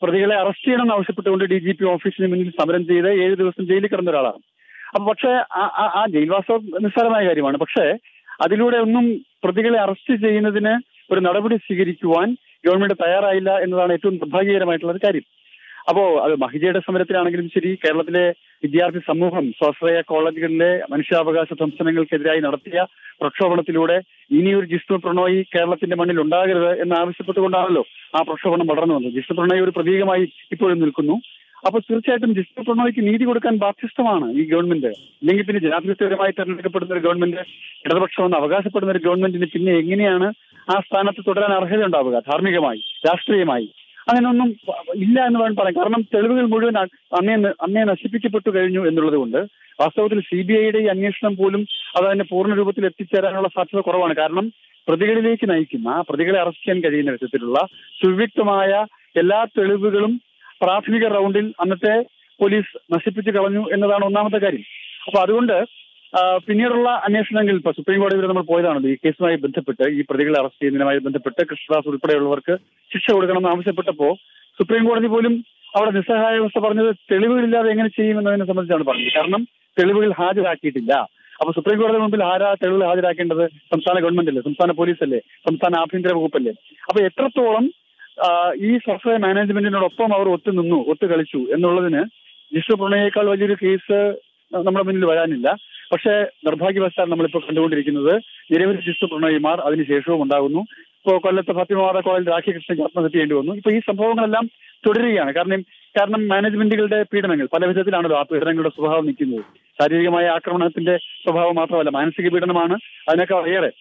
[SPEAKER 3] പ്രതികളെ അറസ്റ്റ് ചെയ്യണമെന്ന് ആവശ്യപ്പെട്ടുകൊണ്ട് DGP ഓഫീസിന് മുന്നിൽ സമരം ചെയ്ത് 7 ദിവസം ജയിലിൽ കിടന്ന ഒരാളാണ്. അപ്പൊ പക്ഷേ ആ ജയിൽവാസം നിസ്സാരമായ കാര്യമാണ്. പക്ഷേ അതിലൂടെ ഒന്നും പ്രതികളെ അറസ്റ്റ് ചെയ്യുന്നതിന് ഒരു നടപടി സ്വീകരിക്കുവാൻ ഗവൺമെന്റ് തയ്യാറായില്ല എന്നതാണ് ഏറ്റവും നിർഭാഗ്യകരമായിട്ടുള്ള ഒരു കാര്യം. അപ്പോ അത് മഹിജയുടെ സമരത്തിലാണെങ്കിലും ശരി, കേരളത്തിലെ വിദ്യാർത്ഥി സമൂഹം സ്വാശ്രയ കോളേജുകളിലെ മനുഷ്യാവകാശ ധംസനങ്ങൾക്കെതിരായി നടത്തിയ പ്രക്ഷോഭണത്തിലൂടെ ഇനിയൊരു ജിഷ്ണു പ്രണോയ് കേരളത്തിന്റെ മണ്ണിൽ ഉണ്ടാകരുത് എന്നാവശ്യപ്പെട്ടുകൊണ്ടാണല്ലോ ആ പ്രക്ഷോഭണം വളർന്നു വന്നത്. ജിഷ്ണു പ്രണോയ് ഒരു പ്രതീകമായി ഇപ്പോഴും നിൽക്കുന്നു. അപ്പൊ തീർച്ചയായിട്ടും ജിഷ്ണു പ്രണോയ്ക്ക് നീതി കൊടുക്കാൻ ബാധ്യസ്ഥമാണ് ഈ ഗവൺമെന്റ്. ഇല്ലെങ്കിൽ പിന്നെ ജനാധിപത്യപരമായി തെരഞ്ഞെടുക്കപ്പെടുന്ന ഒരു ഗവൺമെന്റ്, ഇടതുപക്ഷമെന്ന് അവകാശപ്പെടുന്ന ഒരു ഗവൺമെന്റിന് പിന്നെ എങ്ങനെയാണ് ആ സ്ഥാനത്ത് തുടരാൻ അർഹത ഉണ്ടാവുക? ധാർമ്മികമായി, രാഷ്ട്രീയമായി അങ്ങനെയൊന്നും ഇല്ല എന്ന് വേണം പറയാം. കാരണം തെളിവുകൾ മുഴുവൻ അന്നേ നശിപ്പിക്കപ്പെട്ടു കഴിഞ്ഞു എന്നുള്ളത് കൊണ്ട് വാസ്തവത്തിൽ CBIയുടെ ഈ അന്വേഷണം പോലും അതതിന്റെ പൂർണ്ണ രൂപത്തിൽ എത്തിച്ചേരാനുള്ള സാധ്യത കുറവാണ്. കാരണം പ്രതികളിലേക്ക് നയിക്കുന്ന, പ്രതികളെ അറസ്റ്റ് ചെയ്യാൻ കഴിയുന്ന വിധത്തിലുള്ള സുവ്യക്തമായ എല്ലാ തെളിവുകളും പ്രാഥമിക റൗണ്ടിൽ അന്നത്തെ പോലീസ് നശിപ്പിച്ചു കളഞ്ഞു എന്നതാണ് ഒന്നാമത്തെ കാര്യം. അപ്പൊ അതുകൊണ്ട് പിന്നീടുള്ള അന്വേഷണങ്ങളിൽ ഇപ്പൊ സുപ്രീം കോടതി വരെ നമ്മൾ പോയതാണല്ലോ ഈ കേസുമായി ബന്ധപ്പെട്ട്, ഈ പ്രതികളെ അറസ്റ്റ് ചെയ്യുന്നതിനുമായി ബന്ധപ്പെട്ട് കൃഷ്ണദാസ് ഉൾപ്പെടെയുള്ളവർക്ക് ശിക്ഷ കൊടുക്കണമെന്ന് ആവശ്യപ്പെട്ടപ്പോ സുപ്രീം കോടതി പോലും
[SPEAKER 8] അവിടെ നിസ്സഹായാവസ്ഥ പറഞ്ഞത് തെളിവുകളില്ലാതെ എങ്ങനെ ചെയ്യുമെന്നതിനെ സംബന്ധിച്ചാണ് പറഞ്ഞത്. കാരണം തെളിവുകൾ ഹാജരാക്കിയിട്ടില്ല. അപ്പൊ സുപ്രീം കോടതി മുമ്പിൽ തെളിവുകൾ ഹാജരാക്കേണ്ടത് സംസ്ഥാന ഗവൺമെന്റ് അല്ലേ, സംസ്ഥാന പോലീസല്ലേ, സംസ്ഥാന ആഭ്യന്തര വകുപ്പല്ലേ? അപ്പൊ എത്രത്തോളം ഈ സോഫ്റ്റ്വെയർ മാനേജ്മെന്റിനോടൊപ്പം അവർ ഒത്തു കളിച്ചു എന്നുള്ളതിന് ജിഷ്ണു പ്രണയേക്കാൾ വലിയൊരു കേസ് നമ്മുടെ മുന്നിൽ വരാനില്ല. പക്ഷേ നിർഭാഗ്യവശാൽ നമ്മളിപ്പോൾ കണ്ടുകൊണ്ടിരിക്കുന്നത് നിരവധി ജിഷ്ണു പ്രണയിമാർ അതിനുശേഷവും ഉണ്ടാകുന്നു. ഇപ്പോൾ കൊല്ലത്ത് ഫാത്തിമ കോളേജിൽ രാഖികൃഷ്ണയ്ക്ക് ആത്മഹത്യ ചെയ്യേണ്ടി വന്നു. ഇപ്പൊ ഈ സംഭവങ്ങളെല്ലാം തുടരുകയാണ്. കാരണം മാനേജ്മെന്റുകളുടെ പീഡനങ്ങൾ പല വിധത്തിലാണല്ലോ ആ പീഡനങ്ങളുടെ സ്വഭാവം നിൽക്കുന്നത്. ശാരീരികമായ ആക്രമണത്തിന്റെ സ്വഭാവം മാത്രമല്ല, മാനസിക പീഡനമാണ് അതിനേക്കാൾ ഏറെ.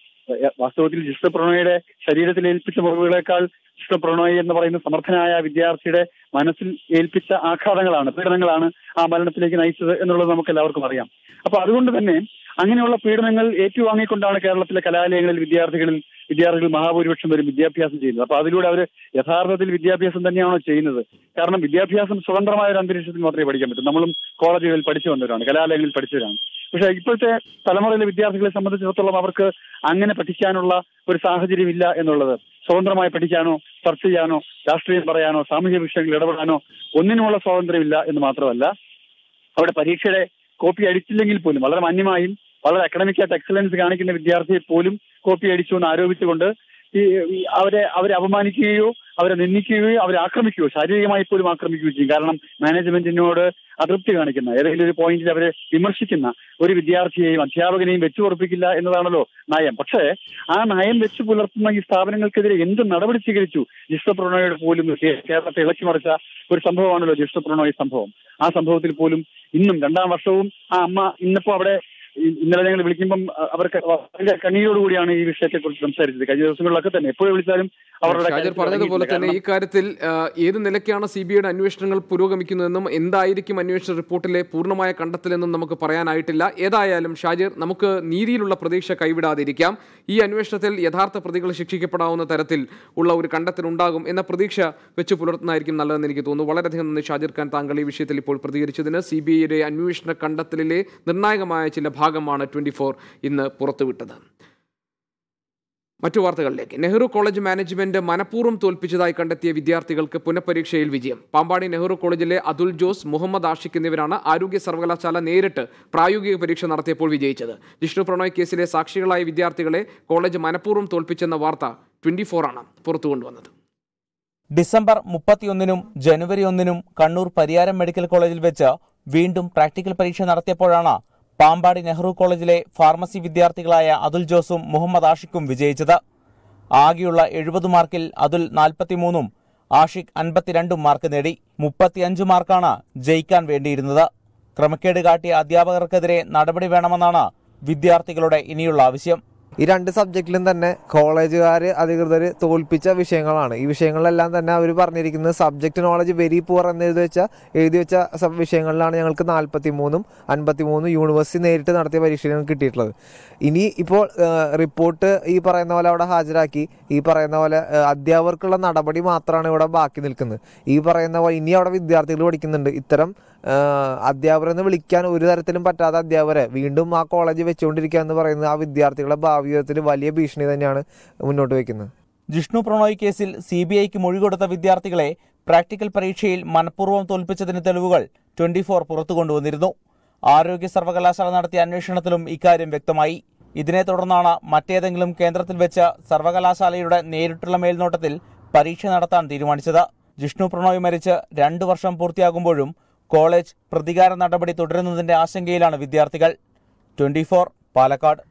[SPEAKER 8] വാസ്തവത്തിൽ ജിഷ്ണു പ്രണോയിയുടെ ശരീരത്തിൽ ഏൽപ്പിച്ച മുറിവുകളേക്കാൾ ജിഷ്ണു പ്രണോയ് എന്ന് പറയുന്ന സമർത്ഥനായ വിദ്യാർത്ഥിയുടെ മനസ്സിൽ ഏൽപ്പിച്ച ആഘാതങ്ങളാണ്, പീഡനങ്ങളാണ് ആ മരണത്തിലേക്ക് നയിച്ചത് എന്നുള്ളത് നമുക്ക് എല്ലാവർക്കും അറിയാം. അപ്പൊ അതുകൊണ്ട് തന്നെ അങ്ങനെയുള്ള പീഡനങ്ങൾ ഏറ്റുവാങ്ങിക്കൊണ്ടാണ് കേരളത്തിലെ കലാലയങ്ങളിൽ വിദ്യാർത്ഥികൾ മഹാഭൂരിപക്ഷം വരും വിദ്യാഭ്യാസം ചെയ്യുന്നത്. അപ്പൊ അതിലൂടെ അവർ യഥാർത്ഥത്തിൽ വിദ്യാഭ്യാസം തന്നെയാണോ ചെയ്യുന്നത്? കാരണം വിദ്യാഭ്യാസം സ്വതന്ത്രമായ ഒരു അന്തരീക്ഷത്തിൽ മാത്രമേ പഠിക്കാൻ പറ്റൂ. നമ്മളും കോളേജുകളിൽ പഠിച്ചു വന്നവരാണ്, കലാലയങ്ങളിൽ പഠിച്ചവരാണ്. പക്ഷെ ഇപ്പോഴത്തെ തലമുറയിലെ വിദ്യാർത്ഥികളെ സംബന്ധിച്ചിടത്തോളം അവർക്ക് അങ്ങനെ പഠിക്കാനുള്ള ഒരു സാഹചര്യം ഇല്ല എന്നുള്ളത്. സ്വതന്ത്രമായി പഠിക്കാനോ ചർച്ച ചെയ്യാനോ രാഷ്ട്രീയം പറയാനോ സാമൂഹ്യ വിഷയങ്ങളിൽ ഇടപെടാനോ ഒന്നിനുമുള്ള സ്വാതന്ത്ര്യമില്ല എന്ന് മാത്രമല്ല, അവിടെ പരീക്ഷയുടെ കോപ്പി അടിച്ചില്ലെങ്കിൽ പോലും വളരെ മാന്യമായും വളരെ അക്കാഡമിക്കായിട്ട് എക്സലൻസ് കാണിക്കുന്ന വിദ്യാർത്ഥിയെ പോലും കോപ്പി അടിച്ചു എന്ന് ആരോപിച്ചുകൊണ്ട് അവരെ അപമാനിക്കുകയോ അവരെ നിന്ദിക്കുകയോ അവരെ ആക്രമിക്കുകയോ ശാരീരികമായി പോലും ആക്രമിക്കുകയോ ചെയ്യും. കാരണം മാനേജ്മെന്റിനോട് അതൃപ്തി കാണിക്കുന്ന ഏതെങ്കിലും ഒരു പോയിന്റിൽ അവരെ വിമർശിക്കുന്ന ഒരു വിദ്യാർത്ഥിയെയും അധ്യാപകനെയും വെച്ചു ഉറപ്പിക്കില്ല എന്നതാണല്ലോ നയം. പക്ഷേ ആ നയം വെച്ച് പുലർത്തുന്ന ഈ സ്ഥാപനങ്ങൾക്കെതിരെ എന്ത് നടപടി സ്വീകരിച്ചു? ജിഷ്ണു പ്രണോയുടെ പോലും കേരളത്തെ ഇളക്കിമറിച്ച ഒരു സംഭവമാണല്ലോ ജിഷ്ണു പ്രണോയ് സംഭവം. ആ സംഭവത്തിൽ പോലും ഇന്നും 2ാം വർഷവും ആ അമ്മ ഇന്നിപ്പോ അവിടെ ഇന്നലെ ഞങ്ങൾ വിളിക്കുമ്പം അവർക്ക് വളരെ കണ്ണീരോടുകൂടിയാണ് ഈ വിഷയത്തെ കുറിച്ച് സംസാരിച്ചത്. കഴിഞ്ഞ ദിവസങ്ങളിലൊക്കെ തന്നെ എപ്പോഴും വിളിച്ചാലും
[SPEAKER 1] പറഞ്ഞതുപോലെ തന്നെ ഈ കാര്യത്തിൽ ഏത് നിലയ്ക്കാണ് CBIയുടെ അന്വേഷണങ്ങൾ പുരോഗമിക്കുന്നതെന്നും എന്തായിരിക്കും അന്വേഷണ റിപ്പോർട്ടിലെ പൂർണ്ണമായ കണ്ടെത്തലെന്നും നമുക്ക് പറയാനായിട്ടില്ല. ഏതായാലും ഷാജിർ, നമുക്ക് നീതിയിലുള്ള പ്രതീക്ഷ കൈവിടാതിരിക്കാം. ഈ അന്വേഷണത്തിൽ യഥാർത്ഥ പ്രതികൾ ശിക്ഷിക്കപ്പെടാവുന്ന തരത്തിൽ ഉള്ള ഒരു കണ്ടെത്തലുണ്ടാകും എന്ന പ്രതീക്ഷ വെച്ച് പുലർത്തുന്നതായിരിക്കും നല്ലതെന്ന് എനിക്ക് തോന്നുന്നു. വളരെയധികം നന്ദി ഷാജിർ ഖാൻ, താങ്കൾ ഈ വിഷയത്തിൽ ഇപ്പോൾ പ്രതികരിച്ചതിന്. CBIയുടെ അന്വേഷണ കണ്ടെത്തലിലെ നിർണായകമായ ചില ഭാഗമാണ് 24 ഇന്ന് പുറത്തുവിട്ടത്. മറ്റു വാർത്തകളിലേക്ക്. നെഹ്റു കോളേജ് മാനേജ്മെന്റ് മനഃപൂർവ്വം തോൽപ്പിച്ചതായി കണ്ടെത്തിയ വിദ്യാർത്ഥികൾക്ക് പുനഃപരീക്ഷയിൽ വിജയം. പാമ്പാടി നെഹ്റു കോളേജിലെ അതുൽ ജോസ്, മുഹമ്മദ് ആഷിഖ് എന്നിവരാണ് ആരോഗ്യ സർവകലാശാല നേരിട്ട് പ്രായോഗിക പരീക്ഷ നടത്തിയപ്പോൾ വിജയിച്ചത്. ജിഷ്ണു പ്രണോയ് കേസിലെ സാക്ഷികളായ വിദ്യാർത്ഥികളെ കോളേജ് മനഃപൂർവ്വം തോൽപ്പിച്ചെന്ന വാർത്ത 24 ആണ് പുറത്തുകൊണ്ടുവന്നത്.
[SPEAKER 9] ഡിസംബർ 31-നും ജനുവരി 1-നും കണ്ണൂർ പരിയാരം മെഡിക്കൽ കോളേജിൽ വെച്ച് വീണ്ടും പ്രാക്ടിക്കൽ പരീക്ഷ നടത്തിയപ്പോഴാണ് പാമ്പാടി നെഹ്റു കോളേജിലെ ഫാർമസി വിദ്യാർത്ഥികളായ അതുൽ ജോസും മുഹമ്മദ് ആഷിഖും വിജയിച്ചത്. ആകെയുള്ള 70 മാർക്കിൽ അതുൽ 43-ഉം ആഷിഖ് 52-ഉം മാർക്ക് നേടി. 35 മാർക്കാണ് ജയിക്കാൻ വേണ്ടിയിരുന്നത്. ക്രമക്കേട് കാട്ടിയ അധ്യാപകർക്കെതിരെ നടപടി വേണമെന്നാണ് വിദ്യാർത്ഥികളുടെ ഇനിയുള്ള ആവശ്യം.
[SPEAKER 10] ഈ 2 സബ്ജക്റ്റിലും തന്നെ കോളേജുകാർ അധികൃതർ തോൽപ്പിച്ച വിഷയങ്ങളാണ്. ഈ വിഷയങ്ങളിലെല്ലാം തന്നെ അവർ പറഞ്ഞിരിക്കുന്നത് സബ്ജക്ട് നോളജ് വെരി പുവർ എന്ന് എഴുതി വെച്ച വിഷയങ്ങളിലാണ് ഞങ്ങൾക്ക് 43-ഉം 53-ഉം യൂണിവേഴ്സിറ്റി നേരിട്ട് നടത്തിയ പരീക്ഷയിലാണ് കിട്ടിയിട്ടുള്ളത്. ഇനി ഇപ്പോൾ റിപ്പോർട്ട് ഈ പറയുന്ന പോലെ അവിടെ ഹാജരാക്കി ഈ പറയുന്ന പോലെ അധ്യാപകർക്കുള്ള നടപടി മാത്രമാണ് ഇവിടെ ബാക്കി നിൽക്കുന്നത്. ഈ പറയുന്ന പോലെ ഇനി അവിടെ വിദ്യാർത്ഥികൾ പഠിക്കുന്നുണ്ട്. ഇത്തരം അധ്യാപകരെന്ന് വിളിക്കാൻ ഒരു തരത്തിലും പറ്റാത്ത അധ്യാപകരെ വീണ്ടും ആ കോളേജ് വെച്ചുകൊണ്ടിരിക്കുക എന്ന് പറയുന്നത് ആ വിദ്യാർത്ഥികളുടെ ഭാവിയിൽ വലിയ ഭീഷണി തന്നെയാണ് മുന്നോട്ട് വയ്ക്കുന്നത്.
[SPEAKER 9] ജിഷ്ണു പ്രണോയ് കേസിൽ CBIക്ക് മൊഴി കൊടുത്ത വിദ്യാർത്ഥികളെ പ്രാക്ടിക്കൽ പരീക്ഷയിൽ മനഃപൂർവ്വം തോൽപ്പിച്ചതിന് തെളിവുകൾ 24 പുറത്തു കൊണ്ടുവന്നിരുന്നു. ആരോഗ്യ സർവകലാശാല നടത്തിയ അന്വേഷണത്തിലും ഇക്കാര്യം വ്യക്തമായി. ഇതിനെ തുടർന്നാണ് മറ്റേതെങ്കിലും കേന്ദ്രത്തിൽ വെച്ച് സർവകലാശാലയുടെ നേരിട്ടുള്ള മേൽനോട്ടത്തിൽ പരീക്ഷ നടത്താൻ തീരുമാനിച്ചത്. ജിഷ്ണു പ്രണോയ് മരിച്ച് 2 വർഷം പൂർത്തിയാകുമ്പോഴും കോളേജ് പ്രതികാര നടപടി തുടരുന്നതിന്റെ ആശങ്കയിലാണ് വിദ്യാർത്ഥികൾ. 24 പാലക്കാട്.